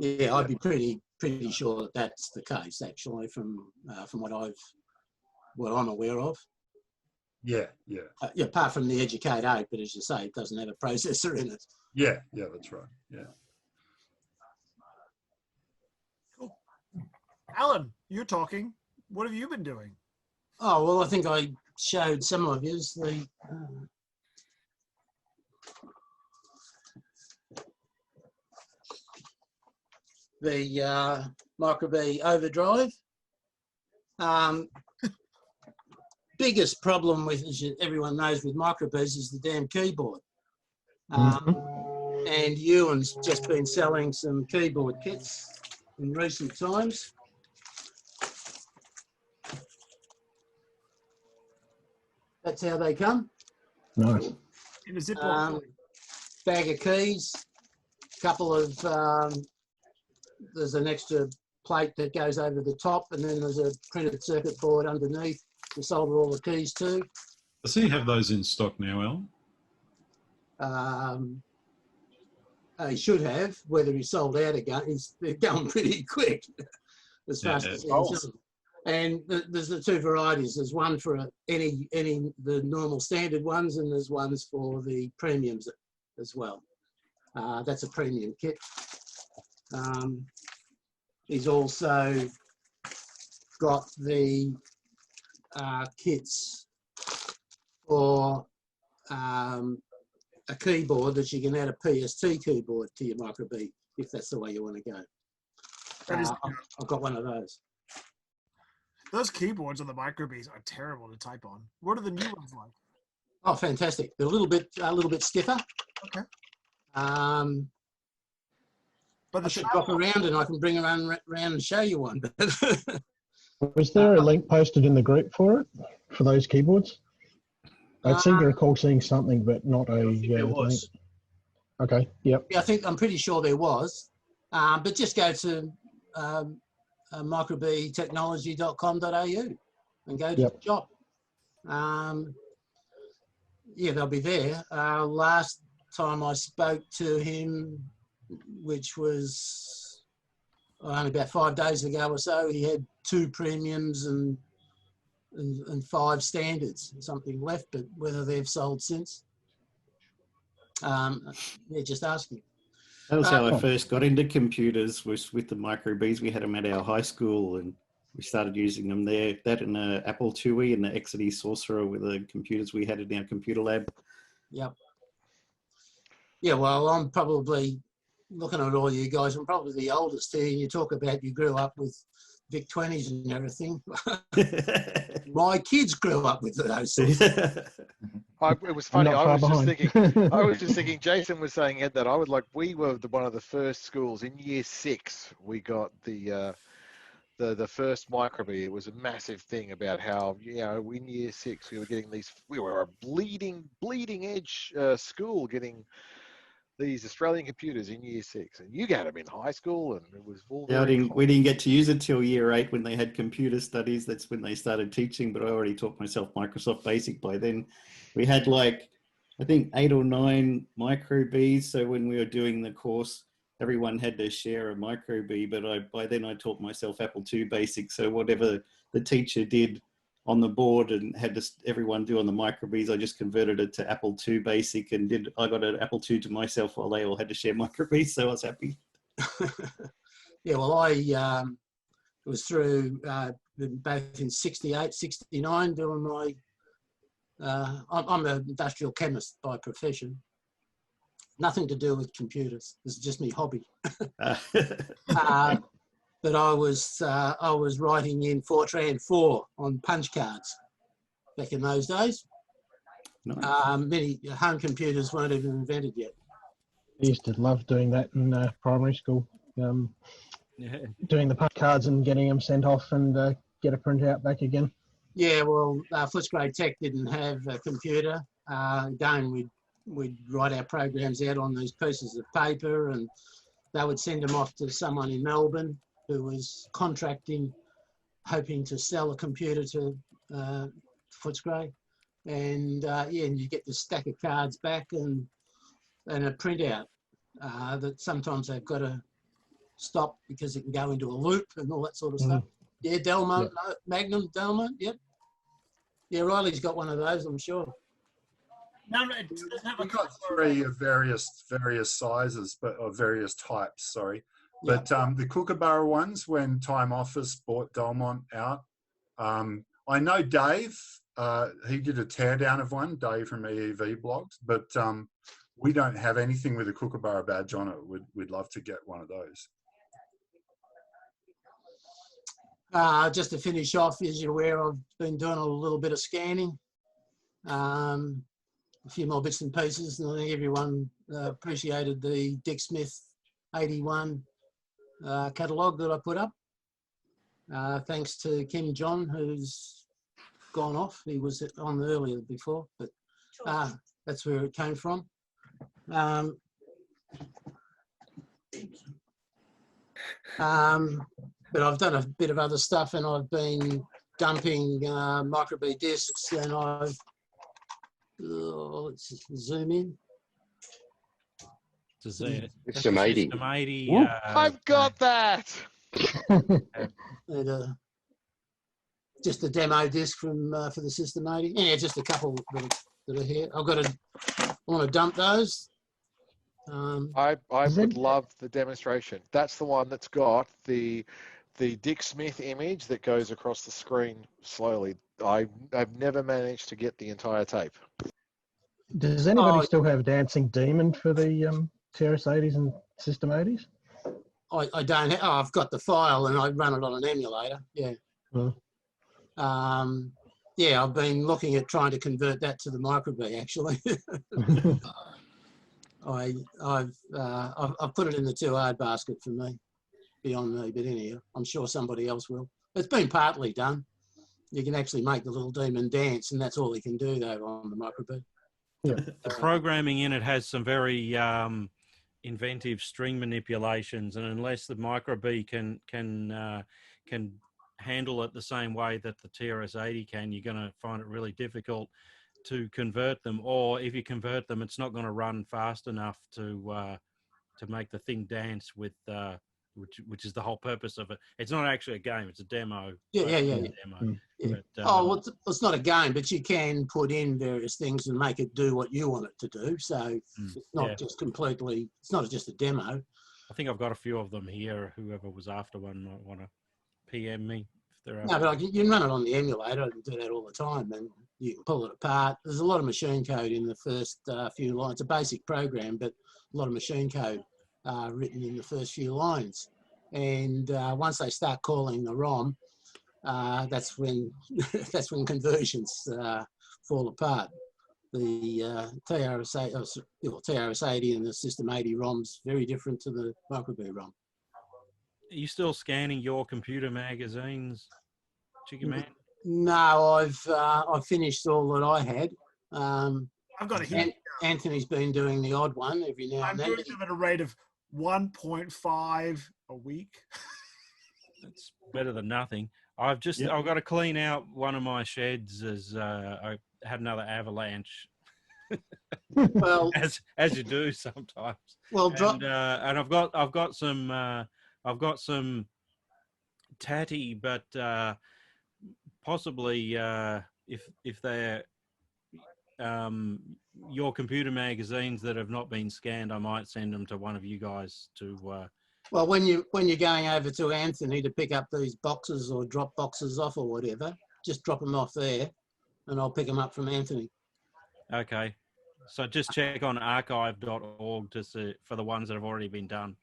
I'd be pretty sure that that's the case, actually, from what I'm aware of. Yeah. Apart from the Educate 8, but as you say, it doesn't have a processor in it. Yeah, that's right. Yeah. Cool. Alan, you're talking. What have you been doing? Oh, well, I think I showed some of you the Micro B Overdrive. Biggest problem with, as everyone knows, with Micro Bs is the damn keyboard. And Ewan's just been selling some keyboard kits in recent times. That's how they come. Nice. In a Ziploc. Bag of keys, couple of, there's an extra plate that goes over the top, and then there's a printed circuit board underneath to solder all the keys to. Does he have those in stock now, Al? He should have. Whether he's sold out again, they're going pretty quick as fast as he's. And there's the two varieties. There's one for any the normal standard ones, and there's ones for the premiums as well. That's a premium kit. He's also got the kits for a keyboard that you can add a PST keyboard to your Micro B if that's the way you want to go. I've got one of those. Those keyboards on the Micro Bs are terrible to type on. What are the new ones like? Oh, fantastic! They're a little bit stiffer. Okay. But I should drop around and I can bring around and show you one. Was there a link posted in the group for those keyboards? I seem to recall seeing something, but not a link. Okay. Yep. Yeah, I'm pretty sure there was, but just go to microbtechnology.com.au and go to the shop. They'll be there. Last time I spoke to him, which was only about 5 days ago or so, he had 2 premiums and 5 standards, something left, but whether they've sold since, just asking. That was how I first got into computers, was with the Micro Bs. We had them at our high school and we started using them there. That and the Apple IIe and the XD Sorcerer were the computers we had in our computer lab. Yep. Yeah, well, I'm probably, looking at all you guys, I'm probably the oldest here. You talk about you grew up with VIC-20s and everything. My kids grew up with those sorts. It was I'm funny. not I far was just behind. thinking. I was just thinking. Jason was saying Ed, that I would like. We were one of the first schools in year 6. We got the first microbee. It was a massive thing about how in year 6 we were getting these. We were a bleeding edge school getting these Australian computers in year 6, and you got them in high school, and it was all Yeah, very we didn't get to use it till year 8 when they had computer studies. That's when they started teaching, but I already taught myself Microsoft Basic by then. We had like, I think 8 or 9 micro Bs. So when we were doing the course, everyone had to share a micro B, but by then I taught myself Apple II Basic. So whatever the teacher did on the board and had everyone do on the micro Bs, I just converted it to Apple II Basic and I got an Apple II to myself while they all had to share micro Bs. So I was happy. Yeah, well, it was through both in 68, 69 doing my, I'm an industrial chemist by profession. Nothing to do with computers. This is just my hobby. But I was writing in Fortran 4 on punch cards back in those days. Nice. Many home computers weren't even invented yet. I used to love doing that in primary school. Doing the punch cards and getting them sent off and get a printout back again. Yeah, well, Footscray Tech didn't have a computer. Again, we'd write our programs out on these pieces of paper, and they would send them off to someone in Melbourne who was contracting, hoping to sell a computer to Footscray. And and you get this stack of cards back and a printout that sometimes they've got to stop because it can go into a loop and all that sort of stuff. Yeah, Delmo, Magnum, Delmo, yep. Yeah, Riley's got one of those, I'm sure. No, we got 3 of various sizes, of various types. Sorry, but the Kookaburra ones, when Time Office bought Delmont out, I know Dave. He did a teardown of one. Dave from EEV Blogs, but we don't have anything with a Kookaburra badge on it. We'd love to get one of those. Just to finish off, as you're aware, I've been doing a little bit of scanning, a few more bits and pieces, and I think everyone appreciated the Dick Smith 81 catalogue that I put up. Thanks to Kim John, who's gone off. He was on earlier before, but that's where it came from. But I've done a bit of other stuff, and I've been dumping micro-B discs, and I've let's zoom in. System 80. System 80. I've got that. And, just a demo disc from for the System 80. Yeah, just a couple that are here. I want to dump those. I would love the demonstration. That's the one that's got the Dick Smith image that goes across the screen slowly. I've never managed to get the entire tape. Does anybody still have Dancing Demon for the TRS-80s and System 80s? I don't have, I've got the file and I run it on an emulator, yeah. Yeah, I've been looking at trying to convert that to the micro-B, actually. I've put it in the too hard basket for me, beyond me, but anyhow, I'm sure somebody else will. It's been partly done. You can actually make the little demon dance, and that's all he can do, though, on the micro-B. Yeah. The programming in it has some very inventive string manipulations, and unless the micro-B can handle it the same way that the TRS-80 can, you're going to find it really difficult to convert them. Or if you convert them, it's not going to run fast enough to make the thing dance with which is the whole purpose of it. It's not actually a game; it's a demo. Yeah. Demo. Yeah. But, well, it's not a game, but you can put in various things and make it do what you want it to do. So it's not just completely. It's not just a demo. I think I've got a few of them here. Whoever was after one might want to PM me if they're after. No, but you can run it on the emulator. I can do that all the time, and you can pull it apart. There's a lot of machine code in the first few lines. It's a basic program, but a lot of machine code written in the first few lines. And once they start calling the ROM, that's when conversions fall apart. the TRS 80 and the System 80 ROM's very different to the Microbee ROM. Are you still scanning your computer magazines, Chicken Man? No, I've finished all that I had. I've got a heap. Anthony's been doing the odd one every now I'm and then. doing them at a rate of 1.5 a week. It's better than nothing. I've got to clean out one of my sheds as I had another avalanche. Well, as you do sometimes. Well, and I've got some tatty, but possibly if they're your computer magazines that have not been scanned, I might send them to one of you guys to. Well, when you're going over to Anthony to pick up these boxes or drop boxes off or whatever, just drop them off there, and I'll pick them up from Anthony. Okay, so just check on archive.org to see for the ones that have already been done.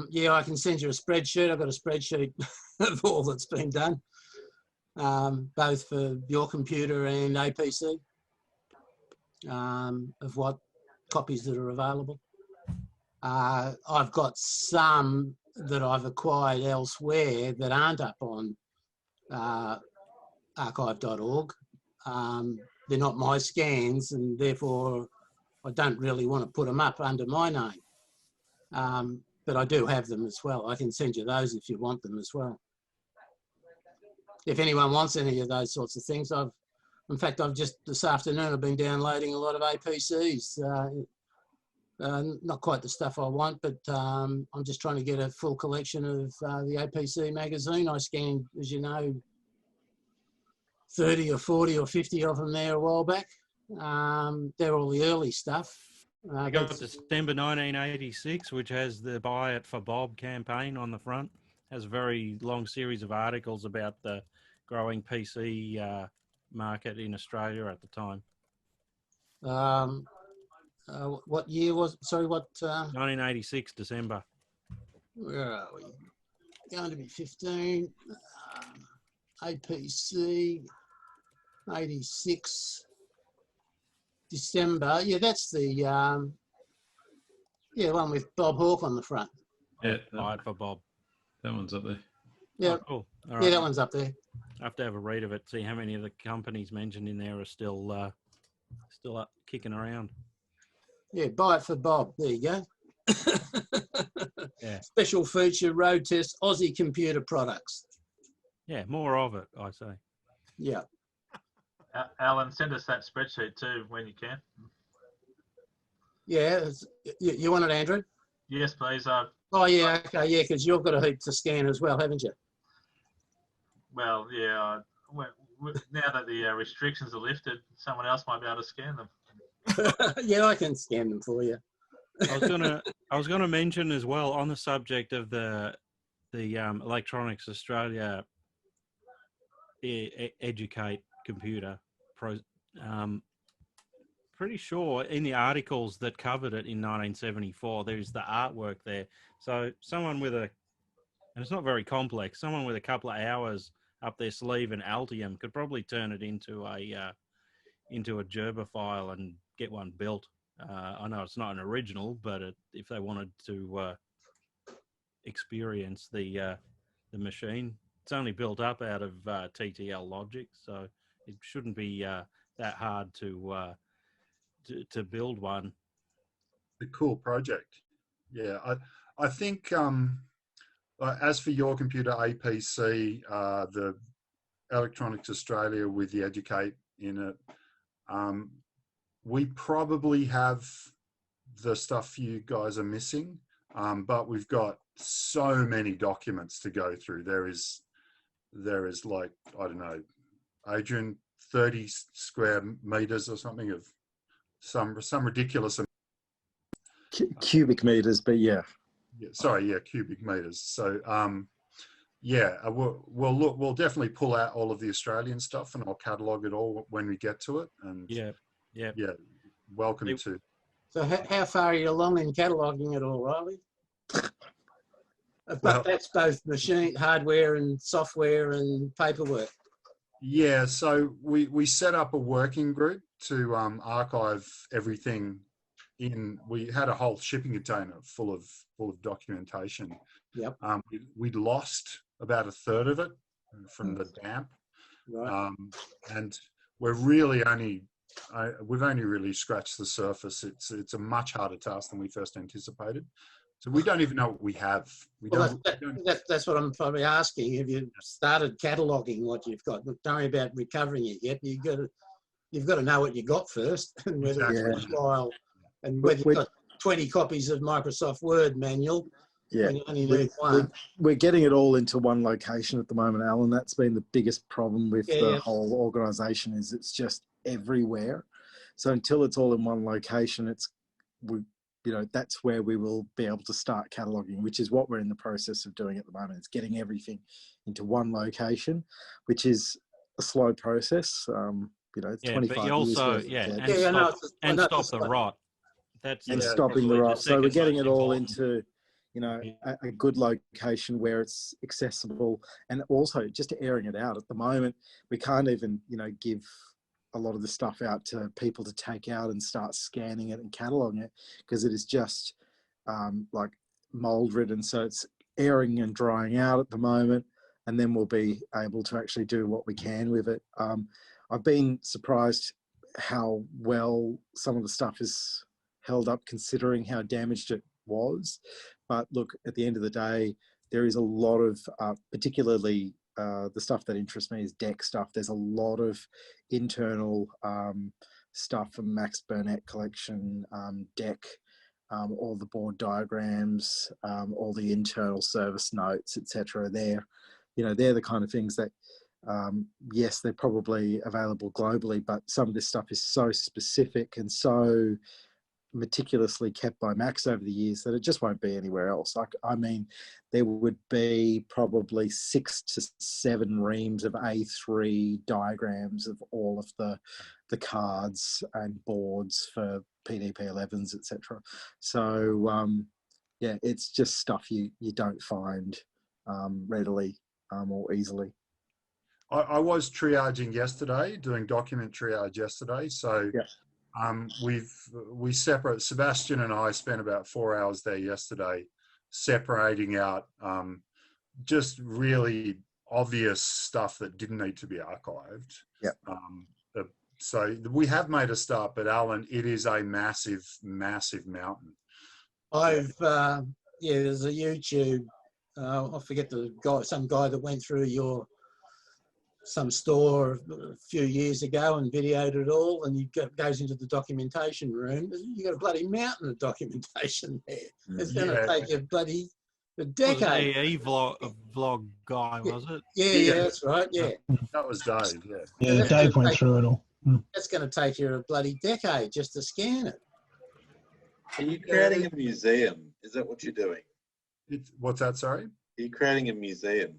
Yeah, I can send you a spreadsheet. I've got a spreadsheet of all that's been done, both for your computer and APC, of what copies that are available. I've got some that I've acquired elsewhere that aren't up on archive.org. They're not my scans, and therefore I don't really want to put them up under my name. But I do have them as well. I can send you those if you want them as well. If anyone wants any of those sorts of things, in fact, this afternoon, I've been downloading a lot of APCs. Not quite the stuff I want, but I'm just trying to get a full collection of the APC magazine. I scanned, as you know, 30 or 40 or 50 of them there a while back. They're all the early stuff. I got December 1986, which has the Buy It for Bob campaign on the front. Has a very long series of articles about the growing PC market in Australia at the time. What year was it? Sorry, what? 1986, December. Where are we? Going to be 15. APC, 86. December. Yeah, that's the one with Bob Hawke on the front. Yeah, Buy It for Bob. That one's up there. Yeah, oh, cool. All yeah, right. that one's up there. I have to have a read of it, see how many of the companies mentioned in there are still up kicking around. Yeah, Buy It for Bob. There you go. Yeah. Special feature road test Aussie computer products. Yeah, more of it, I say. Yeah. Alan, send us that spreadsheet too when you can. Yeah, you want it, Andrew? Yes, please. Oh yeah, okay, yeah, because you've got a heap to scan as well, haven't you? Well, yeah. Now that the restrictions are lifted, someone else might be able to scan them. Yeah, I can scan them for you. I was gonna mention as well on the subject of the Electronics Australia Educate computer. Pretty sure in the articles that covered it in 1974, there's the artwork there. So someone and it's not very complex, someone with a couple of hours up their sleeve in Altium could probably turn it into a Gerber file and get one built. I know it's not an original, but if they wanted to experience the machine, it's only built up out of TTL logic, so it shouldn't be that hard to build one. A cool project. Yeah, I think as for your computer APC, the Electronics Australia with the Educate in it, we probably have the stuff you guys are missing, but we've got so many documents to go through. There is like, I don't know, Adrian, 30 square meters or something of some ridiculous cubic meters, but yeah. Sorry, yeah, cubic meters. So yeah, we'll definitely pull out all of the Australian stuff and I'll catalogue it all when we get to it. And yeah, welcome to. So how far are you along in cataloguing it all, Riley? But that's both machine hardware and software and paperwork. Yeah, so we set up a working group to archive everything in. We had a whole shipping container full of documentation. Yep. We'd lost about a third of it from the damp, Right. and we're really only we've only really scratched the surface. It's a much harder task than we first anticipated. So we don't even know what we have. Well, that's what I'm probably asking. Have you started cataloguing what you've got? Look, don't worry about recovering it yet. You've got to know what you got first, and whether it's worthwhile, and whether you've got 20 copies of Microsoft Word manual. Yeah, when you only need one. We're getting it all into one location at the moment, Alan. That's been the biggest problem with the whole organisation. Is it's just everywhere. So until it's all in one location, that's where we will be able to start cataloguing, which is what we're in the process of doing at the moment. It's getting everything into one location, which is a slow process. 25 but you also, years. and stop the rot. That's stopping the rot. So we're getting it all into, a good location where it's accessible, and also just airing it out. At the moment, we can't even, give a lot of the stuff out to people to take out and start scanning it and cataloging it, because it is just like mold ridden. So it's airing and drying out at the moment, and then we'll be able to actually do what we can with it. I've been surprised how well some of the stuff is held up considering how damaged it was. But look, at the end of the day, there is a lot of, particularly the stuff that interests me is deck stuff. There's a lot of internal stuff from Max Burnett collection, deck, all the board diagrams, all the internal service notes, etc. They're the kind of things that, yes, they're probably available globally, but some of this stuff is so specific and so meticulously kept by Max over the years that it just won't be anywhere else. I mean, there would be probably 6 to 7 reams of A3 diagrams of all of the cards and boards for PDP-11s, etc. So it's just stuff you don't find readily or easily. I was triaging yesterday, doing document triage yesterday. So we separate. Sebastian and I spent about 4 hours there yesterday, separating out just really obvious stuff that didn't need to be archived. So we have made a start, but Alan, it is a massive, massive mountain. There's a YouTube. I forget the guy, some guy that went through some store a few years ago and videoed it all, and goes into the documentation room. You got a bloody mountain of documentation there. It's going to take you a decade. The vlog guy, was it? Yeah, that's right. Yeah, that was Dave. Yeah, Dave went through it all. That's going to take you a bloody decade just to scan it. Are you creating a museum? Is that what you're doing? What's that? Sorry. Are you creating a museum?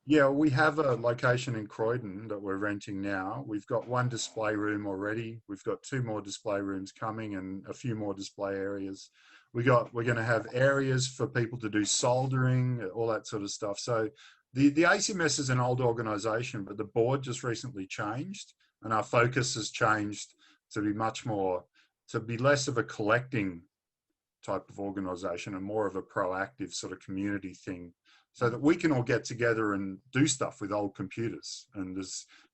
Yeah, we have a location in Croydon that we're renting now. We've got 1 display room already. We've got 2 more display rooms coming and a few more display areas. We're going to have areas for people to do soldering, all that sort of stuff. So the ACMS is an old organisation, but the board just recently changed, and our focus has changed to be less of a collecting type of organisation and more of a proactive sort of community thing, so that we can all get together and do stuff with old computers. And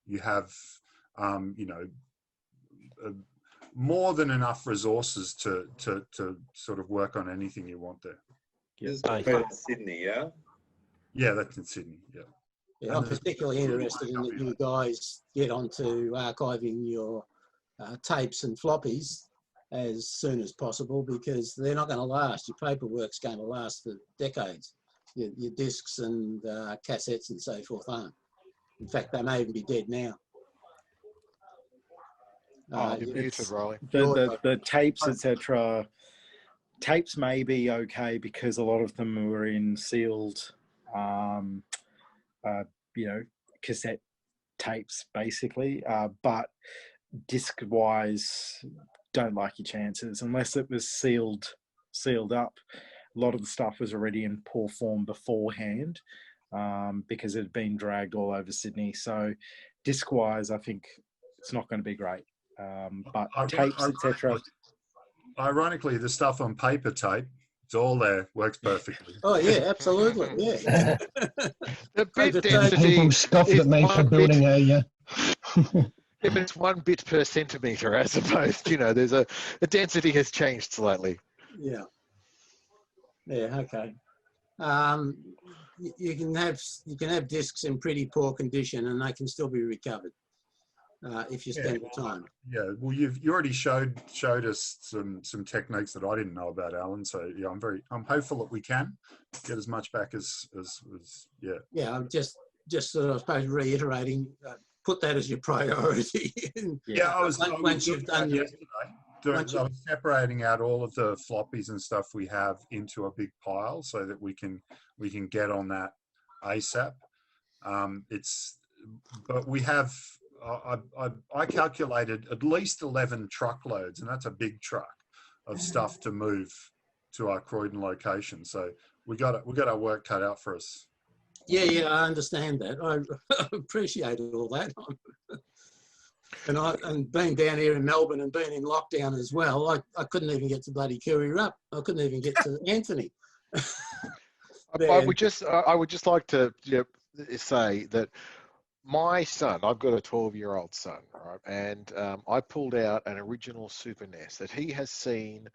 you have, more than enough resources to sort of work on anything you want there. This is in Sydney, yeah? Yeah, that's in Sydney, yeah. Yeah, I'm particularly interested in that you guys get onto archiving your tapes and floppies as soon as possible, because they're not going to last. Your paperwork's going to last for decades. Your discs and cassettes and so forth aren't. In fact, they may even be dead now. You're muted, Riley. The tapes, etc. Tapes may be okay because a lot of them were in sealed, cassette tapes, basically. But disc-wise, don't like your chances unless it was sealed up. A lot of the stuff was already in poor form beforehand because it had been dragged all over Sydney. So disc-wise, I think it's not going to be great. But tapes, Ironically, etc. Ironically, the stuff on paper tape, it's all there, works perfectly. Oh yeah, absolutely, yeah. The bit Paper tape. density People scoff is at me for one building bit, a. if it's 1 bit per centimeter, as opposed, there's the density has changed slightly. Yeah. Yeah. Okay. You can have discs in pretty poor condition, and they can still be recovered if you spend the time. Yeah, well, you already showed us some techniques that I didn't know about, Alan. So yeah, I'm hopeful that we can get as much back as yeah. Yeah, I'm just sort of, I suppose, reiterating. Put that as your priority. Yeah, I was once you've done your. I was separating out all of the floppies and stuff we have into a big pile so that we can get on that ASAP. But we have. I calculated at least 11 truckloads, and that's a big truck of stuff to move to our Croydon location. So we got our work cut out for us. Yeah, I understand that. I appreciate all that. And being down here in Melbourne and being in lockdown as well, I couldn't even get to bloody Curry Rupp. I couldn't even get to Anthony. I would just like to say that my son, I've got a 12-year-old son, right? And I pulled out an original Super NES that he has seen,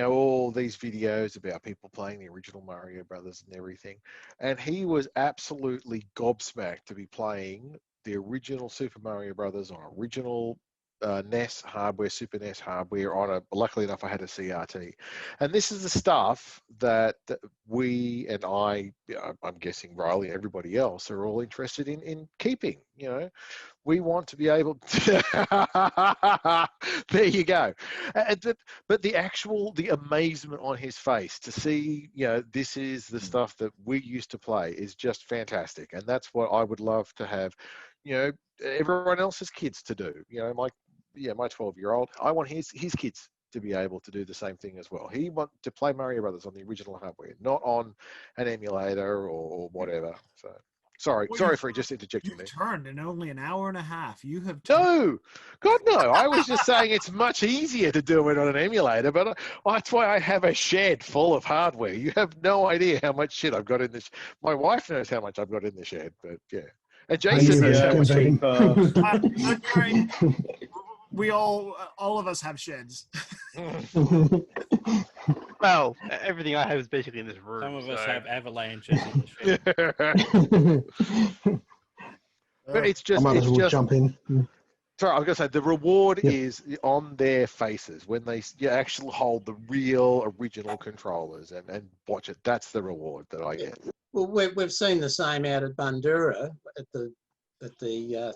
all these videos about people playing the original Mario Brothers and everything. And he was absolutely gobsmacked to be playing the original Super Mario Brothers on original NES hardware, Super NES hardware luckily enough, I had a CRT. And this is the stuff that we and I'm guessing Riley and everybody else are all interested in keeping, We want to be able to, there you go. But the amazement on his face to see, this is the stuff that we used to play is just fantastic. And that's what I would love to have, everyone else's kids to do. My 12-year-old, I want his kids to be able to do the same thing as well. He wants to play Mario Brothers on the original hardware, not on an emulator or whatever. So sorry for just interjecting there. You've turned in only an hour and a half. You have no, God no. I was just saying it's much easier to do it on an emulator, but that's why I have a shed full of hardware. You have no idea how much shit I've got in this. My wife knows how much I've got in the shed, but yeah. And Jason knows how much. We all of us have sheds. Well, everything I have is basically in this room. Some of us have avalanches in the shed. But it's just. I might as well jump in. Sorry, I was going to say the reward is on their faces when they actually hold the real original controllers and watch it. That's the reward that I get. Well, we've seen the same out at Bundoora at the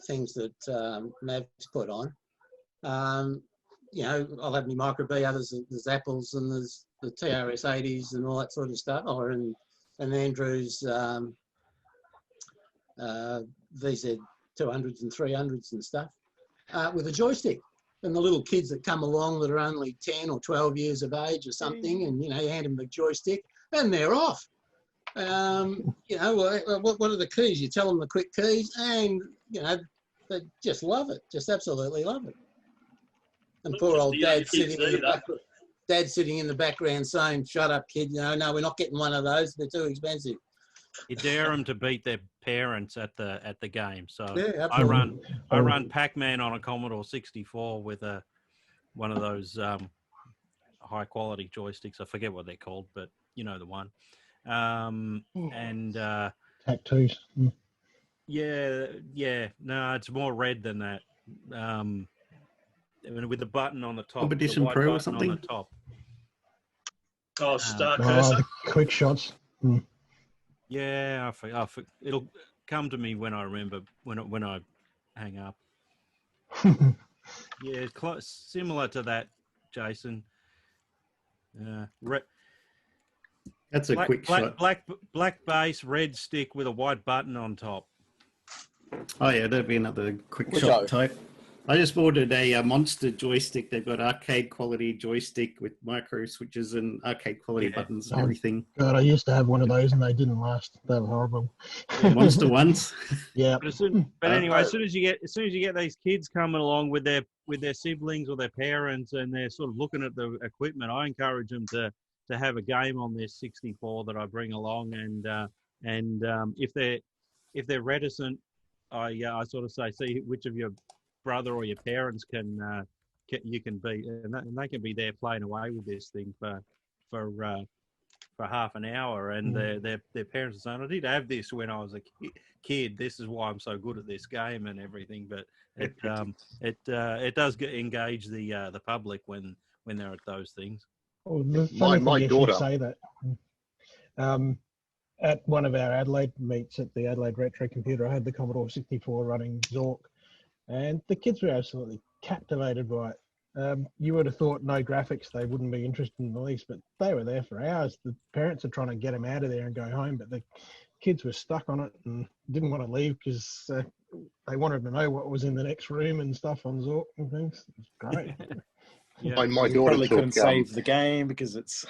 things that Mav's put on. I'll have my Micro B, others there's Apples and there's the TRS 80s and all that sort of stuff, and Andrew's VZ 200s and 300s and stuff with a joystick. And the little kids that come along that are only 10 or 12 years of age or something, and you hand them the joystick and they're off. What are the keys? You tell them the quick keys, and they just love it, just absolutely love it. And poor old Dad sitting in the background saying, "Shut up, kid! No, we're not getting one of those. They're too expensive." You dare them to beat their parents at the game. So yeah, I run Pac-Man on a Commodore 64 with one of those high quality joysticks. I forget what they're called, but you know the one. Tattoos. Yeah. No, it's more red than that. With the button on the top. Competition Pro or something? On the top. Oh, Star Cursor. The quick shots. Yeah, it'll come to me when I remember when I hang up. Yeah, similar to that, Jason. That's a quick shot. Black base, red stick with a white button on top. Oh yeah, that'd be another quick shot type. I just ordered a Monster joystick. They've got arcade quality joystick with micro switches and arcade quality buttons and everything. God, I used to have one of those and they didn't last. They were horrible. Monster ones. Yeah. But anyway, as soon as you get these kids coming along with their siblings or their parents, and they're sort of looking at the equipment, I encourage them to have a game on their 64 that I bring along, and if they're reticent, I sort of say, see which of your brother or your parents you can beat, and they can be there playing away with this thing for half an hour, and their parents are saying, I did have this when I was a kid. This is why I'm so good at this game and everything. But it does engage the public when they're at those things. Well, the funny My thing is daughter. you say that. At one of our Adelaide meets at the Adelaide Retro Computer, I had the Commodore 64 running Zork, and the kids were absolutely captivated by it. You would have thought no graphics, they wouldn't be interested in the least, but they were there for hours. The parents are trying to get them out of there and go home, but the kids were stuck on it and didn't want to leave because they wanted to know what was in the next room and stuff on Zork and things. It was great. Yeah. My you daughter probably took, couldn't save the game because it's...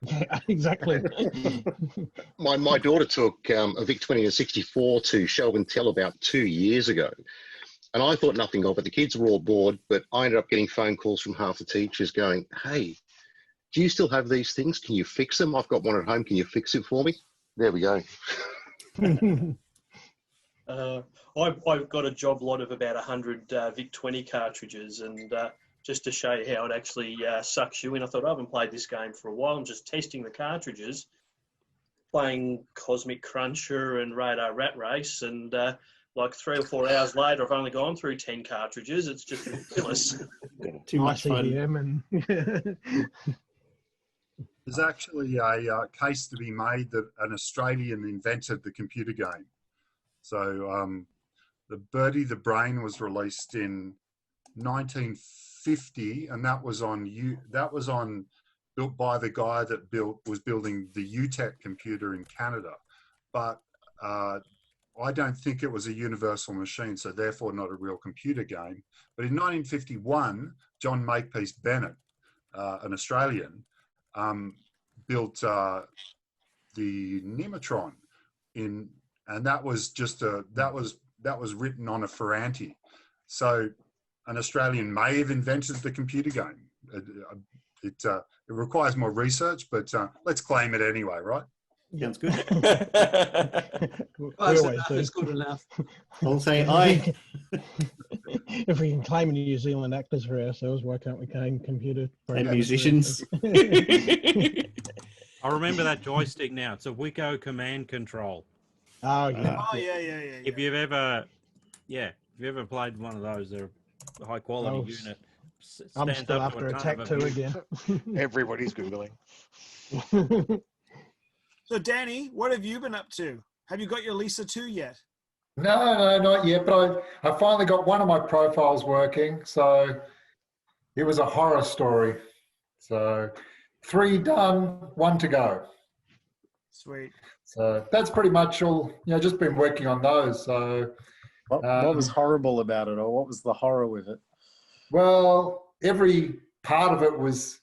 Yeah, exactly. my daughter took a VIC-20 and 64 to show and tell about 2 years ago. And I thought nothing of it. The kids were all bored, but I ended up getting phone calls from half the teachers going, hey, do you still have these things? Can you fix them? I've got one at home. Can you fix it for me? There we go. I've got a job lot of about 100 VIC-20 cartridges, and just to show you how it actually sucks you in, I thought, I haven't played this game for a while. I'm just testing the cartridges, playing Cosmic Cruncher and Radar Rat Race, and like 3 or 4 hours later, I've only gone through 10 cartridges. It's just ridiculous. Too much fun. And There's actually a case to be made that an Australian invented the computer game. So the Birdie the Brain was released in 1950, and that was built by the guy that was building the UTEC computer in Canada. But I don't think it was a universal machine, so therefore not a real computer game. But in 1951, John Makepeace Bennett, an Australian, built the Nematron and that was just that was written on a Ferranti. So an Australian may have invented the computer game. It requires more research, but let's claim it anyway, right? Sounds good. It's good enough. I'll say aye. If we can claim New Zealand actors for ourselves, why can't we claim computer and musicians? I remember that joystick now. It's a Wico command control. Oh yeah. If you've ever played one of those, they're a high quality unit. I'm still after Attack 2 again. Everybody's Googling. So, Danny, what have you been up to? Have you got your Lisa 2 yet? No, not yet. But I finally got one of my profiles working. So it was a horror story. So 3 done, 1 to go. Sweet. So that's pretty much all. Just been working on those. So what was horrible about it, or what was the horror with it? Well, every part of it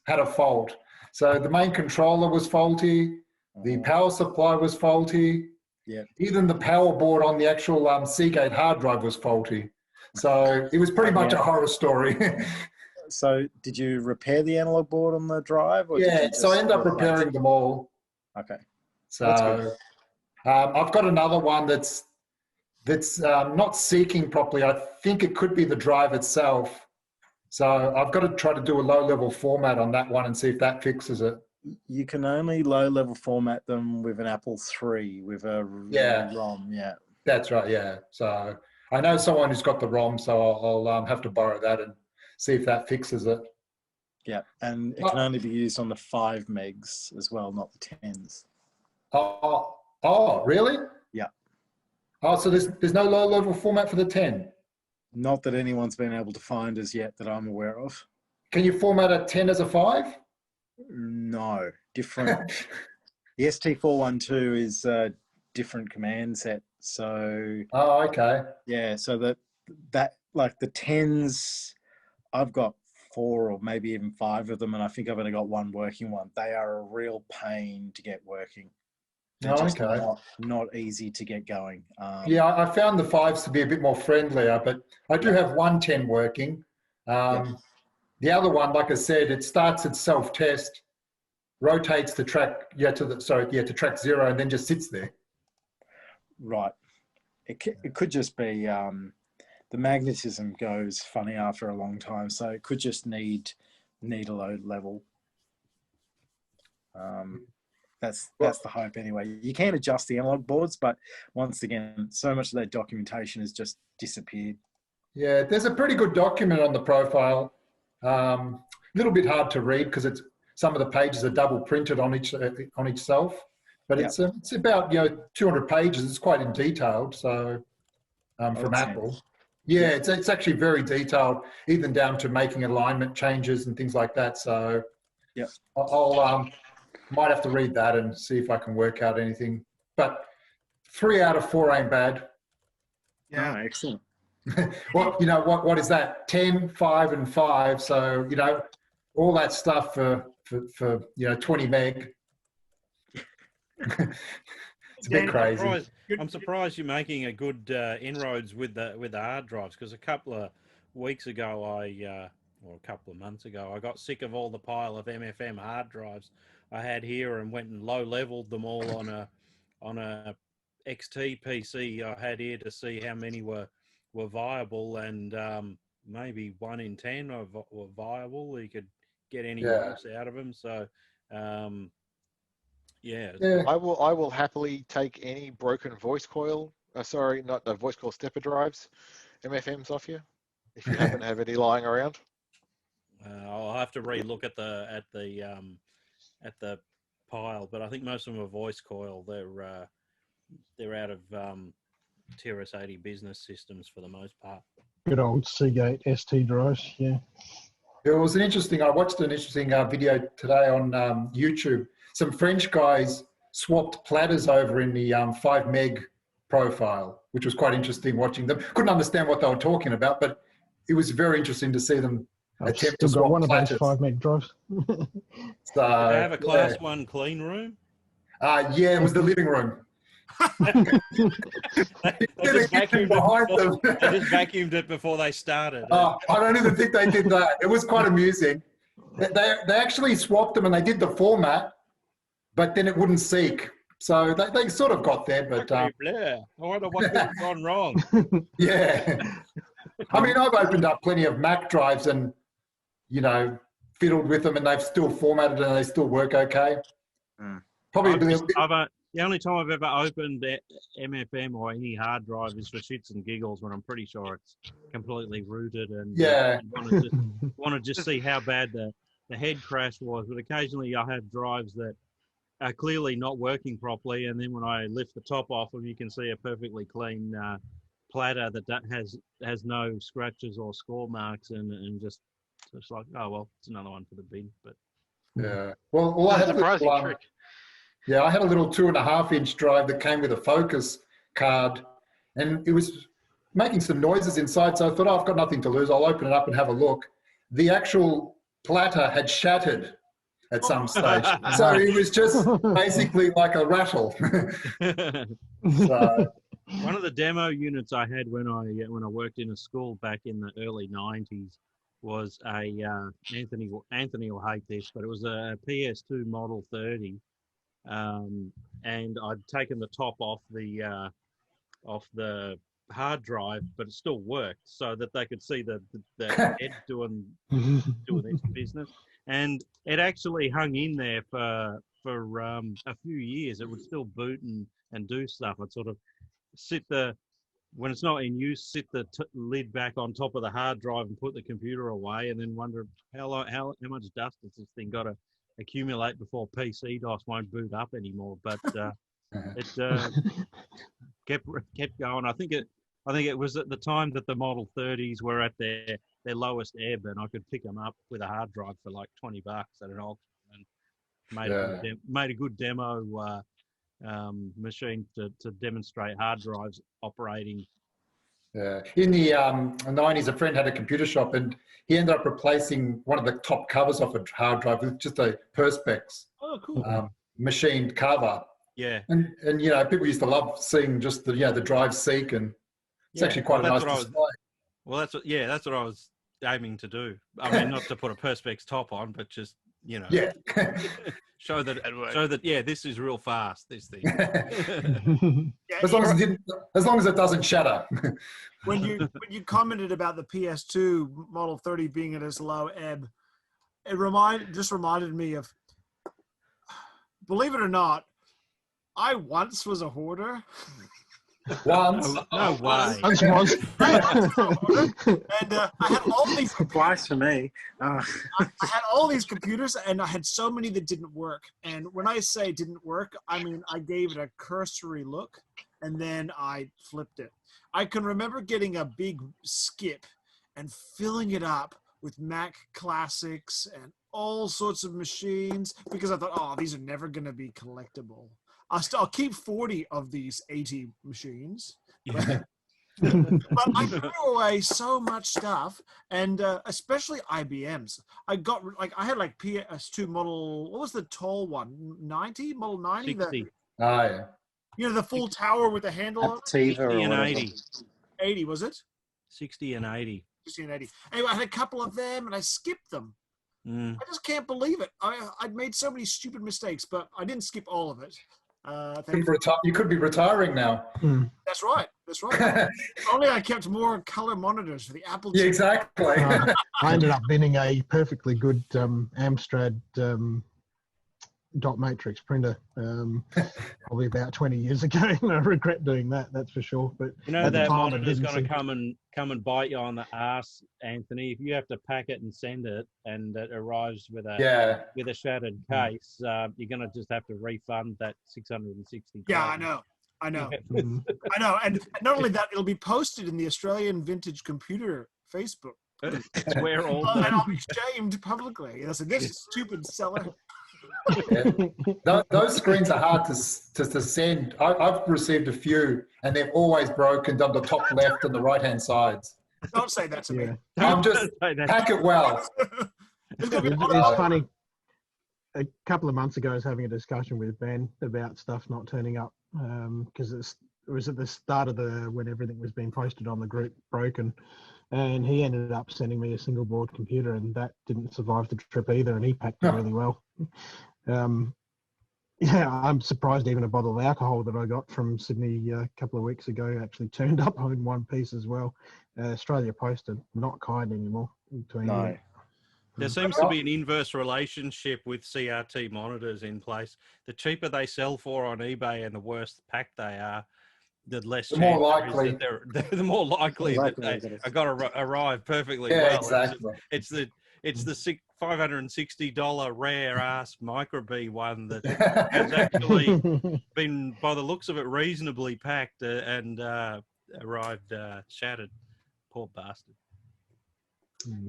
had a fault. So the main controller was faulty. The power supply was faulty. Yeah. Even the power board on the actual Seagate hard drive was faulty. So it was pretty much a horror story. So did you repair the analog board on the drive? Or So I ended up repairing them all. Okay. So I've got another one that's not seeking properly. I think it could be the drive itself. So I've got to try to do a low-level format on that one and see if that fixes it. You can only low-level format them with an Apple III, with a ROM, yeah. That's right, yeah. So I know someone who's got the ROM, so I'll have to borrow that and see if that fixes it. Yeah, and it can only be used on the 5 megs as well, not the 10s. Oh, really? Yeah. Oh, so there's no low-level format for the 10? Not that anyone's been able to find as yet that I'm aware of. Can you format a 10 as a 5? No, different. The ST412 is a different command set. So. Oh, okay. Yeah, so that like the 10s, I've got 4 or maybe even 5 of them, and I think I've only got one working one. They are a real pain to get working. They're just not easy to get going. Yeah, I found the 5s to be a bit more friendlier, but I do have one 10 working. The other one, like I said, it starts at self-test, rotates to track, to track 0, and then just sits there. Right. It could just be the magnetism goes funny after a long time, so it could just need a load level. That's the hope anyway. You can adjust the analog boards, but once again, so much of that documentation has just disappeared. Yeah, there's a pretty good document on the profile. A little bit hard to read because some of the pages are double printed on each self, but it's about 200 pages. It's quite in detailed. So from Apple, it's actually very detailed, even down to making alignment changes and things like that. So I'll might have to read that and see if I can work out anything. But 3 out of 4 ain't bad. Yeah, excellent. Well, what is that? 10, 5, and 5. So all that stuff for 20 meg. It's a bit crazy. I'm surprised you're making a good inroads with the hard drives, because a couple of weeks ago, or a couple of months ago, I got sick of all the pile of MFM hard drives I had here and went and low leveled them all on a XT PC I had here to see how many were viable, and maybe 1 in 10 were viable. You could get any use out of them. So I will happily take any broken voice coil. Sorry, not the voice coil stepper drives, MFMs off you, if you happen to have any lying around. I'll have to re-look at the pile, but I think most of them are voice coil. They're out of TRS-80 business systems for the most part. Good old Seagate ST drives, yeah. I watched an interesting video today on YouTube. Some French guys swapped platters over in the 5 meg profile, which was quite interesting watching them. Couldn't understand what they were talking about, but it was very interesting to see them attempt to swap one platters. of those 5 meg drives. Did they have a class 1 clean room? Yeah, it was the living room. They just vacuumed it before they started. I don't even think they did that. It was quite amusing. They actually swapped them and they did the format, but then it wouldn't seek. So they sort of got there, but I wonder what could have gone wrong. Yeah. I mean, I've opened up plenty of Mac drives and fiddled with them, and they've still formatted and they still work okay. Probably the only time I've ever opened MFM or any hard drive is for shits and giggles, when I'm pretty sure it's completely rooted and want to just see how bad the head crash was. But occasionally I have drives that are clearly not working properly, and then when I lift the top off them, you can see a perfectly clean platter that has no scratches or score marks, and just like, oh well, it's another one for the bin. But yeah, well, I had a surprising trick. Yeah, I had a little 2.5-inch drive that came with a Focus card, and it was making some noises inside. So I thought, I've got nothing to lose. I'll open it up and have a look. The actual platter had shattered at some stage, so it was just basically like a rattle. So, one of the demo units I had when I worked in a school back in the early '90s was a Anthony will hate this, but it was a PS2 Model 30. And I'd taken the top off the hard drive, but it still worked, so that they could see the head doing its business. And it actually hung in there for a few years. It would still boot and do stuff. I'd sort of when it's not in use, sit the lid back on top of the hard drive and put the computer away, and then wonder how much dust has this thing got to accumulate before PC DOS won't boot up anymore. But it kept going. I think it was at the time that the Model 30s were at their lowest ebb, and I could pick them up with a hard drive for like $20 at an auction, and made a good demo machine to demonstrate hard drives operating In the 90s, a friend had a computer shop, and he ended up replacing one of the top covers off a hard drive with just a Perspex machined cover. Yeah. And you know, people used to love seeing just the drive seek, and it's actually quite a nice display. Well, that's what I was aiming to do. I mean, not to put a Perspex top on, but just, you know, show that this is real fast, this thing. As long as it doesn't shatter. when you commented about the PS2 Model 30 being at its low ebb, it reminded me of, believe it or not, I once was a hoarder. Once? No way. Once was. And I had all these. Twice for me. I had all these computers, and I had so many that didn't work. And when I say didn't work, I mean I gave it a cursory look, and then I flipped it. I can remember getting a big skip and filling it up with Mac Classics and all sorts of machines because I thought, oh, these are never going to be collectible. I'll keep 40 of these 80 machines. But I threw away so much stuff, and especially IBMs. I had PS2 model, what was the tall one? 90? Model 90? 60. Yeah. You know, the full tower with the handle on it? 60 and 80. 80, was it? 60 and 80. 60 and 80. Anyway, I had a couple of them, and I skipped them. Mm. I just can't believe it. I'd made so many stupid mistakes, but I didn't skip all of it. You could be retiring now. That's right. That's right. If only I kept more color monitors for the Apple. Yeah, exactly. I ended up binning a perfectly good Amstrad dot matrix printer probably about 20 years ago, and I regret doing that. That's for sure. But You know at the that time, monitor's going to come and bite you on the ass, Anthony. If you have to pack it and send it, and it arrives with a shattered case, you're going to just have to refund that $660. Yeah, I know. I know. And not only that, it'll be posted in the Australian Vintage Computer Facebook. It's where all and I'll be shamed publicly. I said, this stupid seller. Those screens are hard to send. I've received a few, and they've always broken on the top left and the right-hand sides. Don't say that to me. I'm just pack it well. It's funny. A couple of months ago, I was having a discussion with Ben about stuff not turning up because it was at the start of when everything was being posted on the group broken, and he ended up sending me a single board computer, and that didn't survive the trip either, and he packed it really well. I'm surprised even a bottle of alcohol that I got from Sydney a couple of weeks ago actually turned up in one piece as well. Australia Post are not kind anymore. No. There seems to be an inverse relationship with CRT monitors in place. The cheaper they sell for on eBay and the worse packed they are, the less the more chance likely. that the more likely that they are going to arrive perfectly well. Exactly. It's the $560 rare ass Micro B one that has actually been, by the looks of it, reasonably packed and arrived shattered. Poor bastard.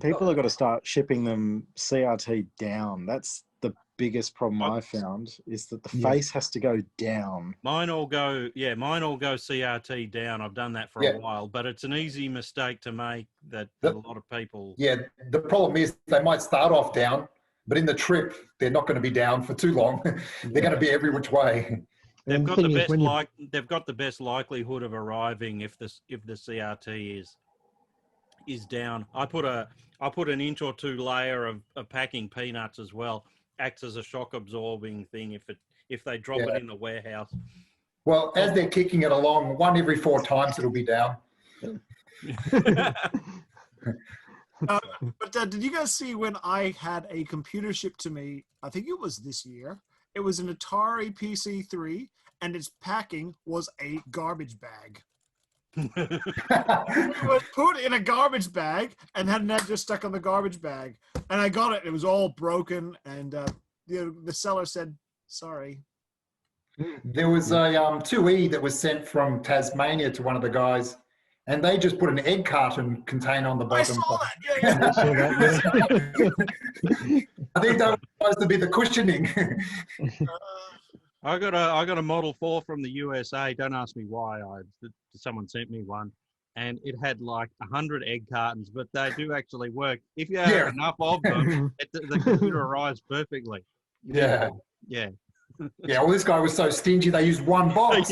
People have got to start shipping them CRT down. That's the biggest problem I found, is that the face has to go down. Mine all go CRT down. I've done that for a while, but it's an easy mistake to make that a lot of people. Yeah, the problem is they might start off down, but in the trip they're not going to be down for too long. They're going to be every which way. They've got the best likelihood of arriving if the CRT is down. I put an inch or two layer of packing peanuts as well. Acts as a shock absorbing thing if they drop it in the warehouse. Well, as they're kicking it along, 1 every 4 times it'll be down. But did you guys see when I had a computer shipped to me? I think it was this year. It was an Atari PC3, and its packing was a garbage bag. It was put in a garbage bag and had an address stuck on the garbage bag, and I got it. It was all broken, and the seller said, "Sorry." There was a 2E that was sent from Tasmania to one of the guys, and they just put an egg carton container on the bottom. I saw that. I think that was supposed to be the cushioning. I got a Model 4 from the USA. Don't ask me why. Someone sent me one. and it had like 100 egg cartons, but they do actually work. If you have enough of them, the computer arrives perfectly. Yeah. Yeah. Yeah, well, this guy was so stingy, they used one box.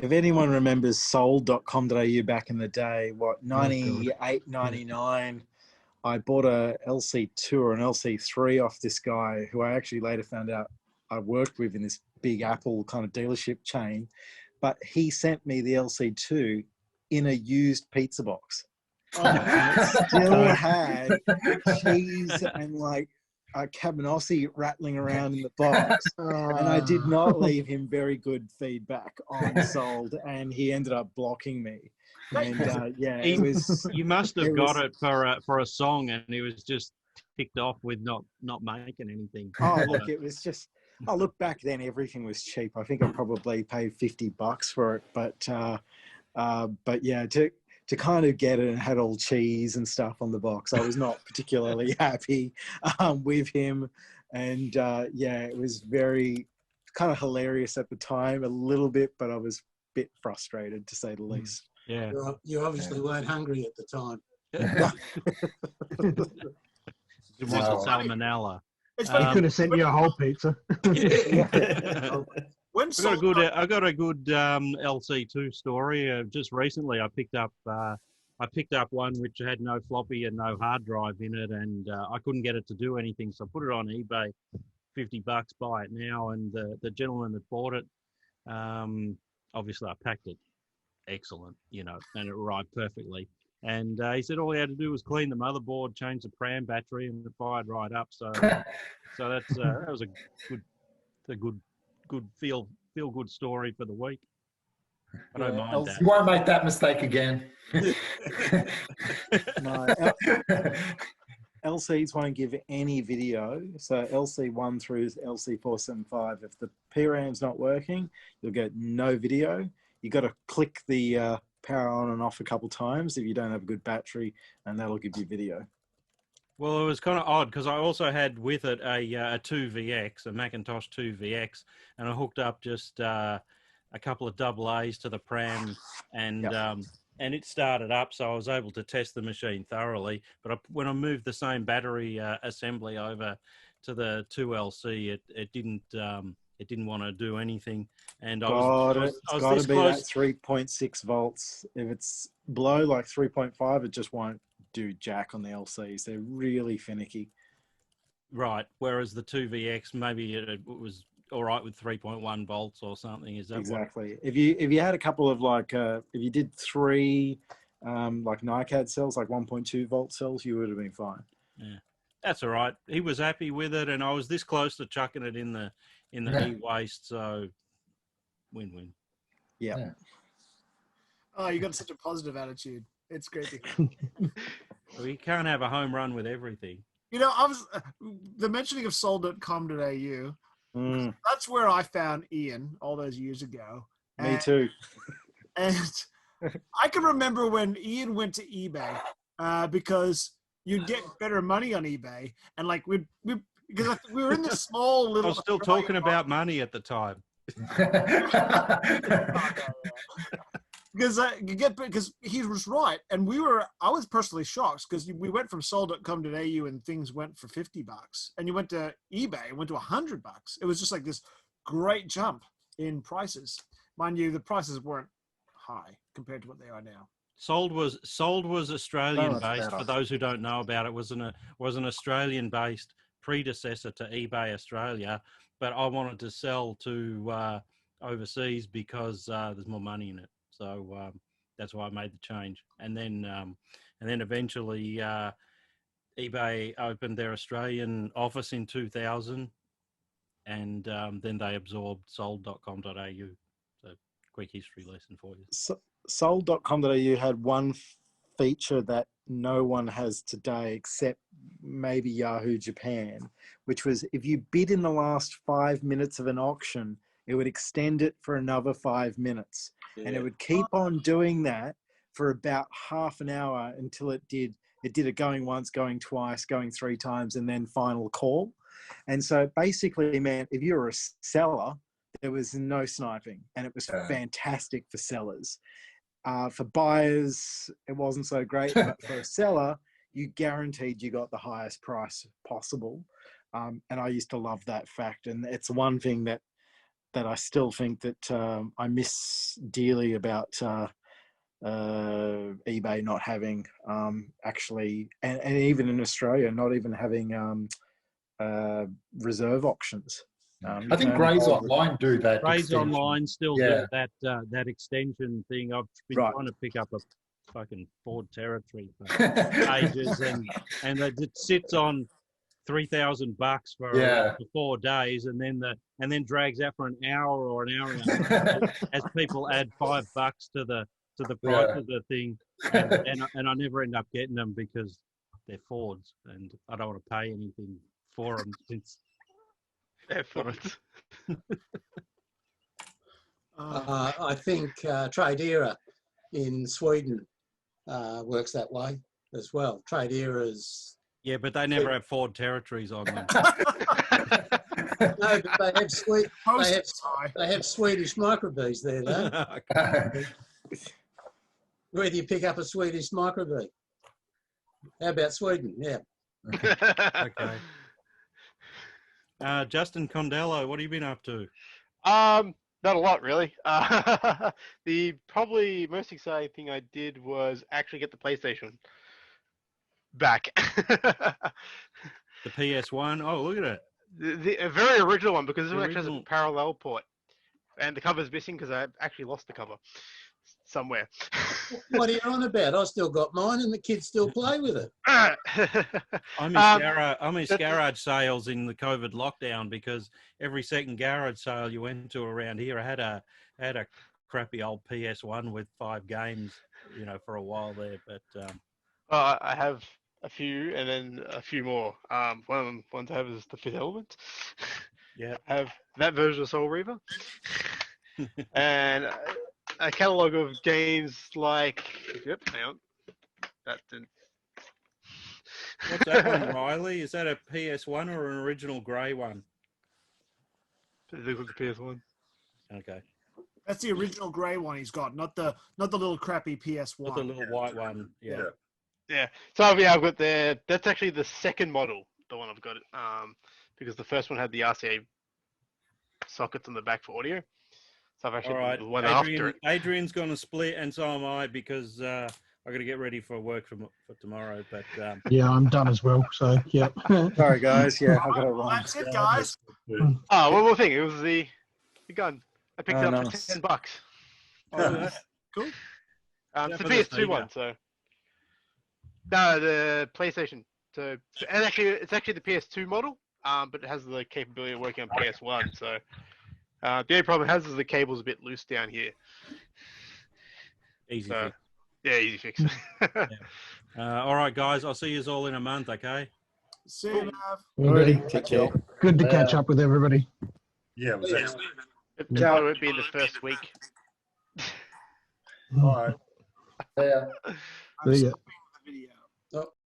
If anyone remembers sold.com.au back in the day, what, 98, 99, I bought a LC2 or an LC3 off this guy who I actually later found out I worked with in this big Apple kind of dealership chain. But he sent me the LC2 in a used pizza box. And it still had cheese and like a cabanossi rattling around in the box. And I did not leave him very good feedback on Sold, and he ended up blocking me. And it was. You must have it got was- it for a song, and he was just ticked off with not making anything. Oh, look, it was just. Oh, look, back then everything was cheap. I think I probably paid $50 for it, but yeah, to kind of get it and had all cheese and stuff on the box, I was not particularly happy with him, and it was very kind of hilarious at the time, a little bit, but I was a bit frustrated to say the least. Yeah, you obviously weren't hungry at the time. It was a salmonella. He could have sent you a whole pizza. I got a good LC2 story. Just recently, I picked up one which had no floppy and no hard drive in it, and I couldn't get it to do anything. So I put it on eBay, $50, buy it now. And the gentleman that bought it, obviously I packed it excellent, and it arrived perfectly. And he said all he had to do was clean the motherboard, change the pram battery, and it fired right up. So, that was a good feel good story for the week. I don't mind that. You won't make that mistake again. No, LCs won't give any video. So LC1 through LC475, if the PRAM's not working, you'll get no video. You got to click the power on and off a couple times if you don't have a good battery, and that'll give you video. Well, it was kind of odd because I also had with it a 2VX, a Macintosh 2VX, and I hooked up just a couple of AA's to the pram, and it started up, so I was able to test the machine thoroughly. But when I moved the same battery assembly over to the 2LC, it didn't want to do anything, and I was got this to be close. that 3.6 volts. If it's below like 3.5, it just won't do jack on the LCs. They're really finicky. Right. Whereas the 2VX, maybe it was all right with 3.1 volts or something. Is that exactly? If you had a couple of like if you did 3 like NiCad cells, like 1.2 volt cells, you would have been fine. Yeah, that's all right. He was happy with it, and I was this close to chucking it in the e-waste. So win-win. Yeah. Oh, you got such a positive attitude. It's great to hear. Well, you can't have a home run with everything. I was the mentioning of soul.com.au. That's where I found Ian all those years ago. Me too. And I can remember when Ian went to eBay because you'd get better money on eBay, and like because we were in this small little. I was still talking about money at the time. Because he was right, and I was personally shocked because we went from soul.com.au and things went for $50, and you went to eBay and went to $100. It was just like this great jump in prices. Mind you, the prices weren't high compared to what they are now. Sold was Australian based. For those who don't know about it, was an Australian based predecessor to eBay Australia, but I wanted to sell to overseas because there's more money in it. So that's why I made the change, and then eventually eBay opened their Australian office in 2000, and then they absorbed sold.com.au. So quick history lesson for you. Sold.com.au had one feature that no one has today except maybe Yahoo Japan, which was if you bid in the last 5 minutes of an auction, it would extend it for another 5 minutes. Yeah. And it would keep on doing that for about half an hour until it did it going once, going twice, going 3 times, and then final call. And so basically, man, if you're a seller, there was no sniping, and it was fantastic for sellers. For buyers, it wasn't so great, but for a seller, you guaranteed you got the highest price possible. And I used to love that fact. And it's one thing that I still think that I miss dearly about eBay not having actually, and even in Australia, not even having reserve auctions. I think Grays Online do that. Grays extension. Online still do that extension thing. I've been trying to pick up a fucking Ford Territory for ages, and it sits on $3,000 for 4 days, and then drags out for an hour or an hour and a half as people add $5 to the price of the thing, and I never end up getting them because they're Fords, and I don't want to pay anything for them since they're Fords. I think Tradera in Sweden works that way as well. Tradera's. Yeah, but they never have Ford Territories on them. No, but they have Swedish microbees there, though. Where do you pick up a Swedish microbee? How about Sweden? Yeah. Okay. Justin Condello, what have you been up to? Not a lot, really. The probably most exciting thing I did was actually get the PlayStation back. The PS1? Oh, look at it. A very original one, because this one actually has a parallel port. And the cover's missing because I actually lost the cover somewhere. What are you on about? I still got mine and the kids still play with it. I miss garage sales in the COVID lockdown, because every second garage sale you went to around here, I had a crappy old PS1 with 5 games, for a while there. But I have a few, and then a few more. One of them ones I have is the Fifth Element. Yeah, I have that version of Soul Reaver, and a catalogue of games like. Yep, hang on. That didn't. What's that one, Riley? Is that a PS1 or an original grey one? It looks like a PS1. Okay. That's the original grey one he's got, not the little crappy PS1. Not the little white one. Yeah. Yeah. So I've got that's actually the second model, the one I've got, because the first one had the RCA sockets on the back for audio. So I've actually got the one after it. Adrian's going to split, and so am I, because I've got to get ready for work for tomorrow. But yeah, I'm done as well. So yeah. Sorry, guys. Yeah, I've got to run. That's it, guys. Oh, one more thing. It was the gun. I picked it up for $10. Oh, that's cool. It's the PS2 one, so. No, the PlayStation. So, and actually, it's actually the PS2 model, but it has the capability of working on PS1. So, the only problem it has is the cable's a bit loose down here. Easy fix. Yeah, easy fix. All right, guys. I'll see you all in a month. Okay. See you, Mav. Alrighty. Take care. Good to catch up with everybody. Yeah, it was excellent. It probably won't be in the first week. All right. Yeah. I'm stopping the video.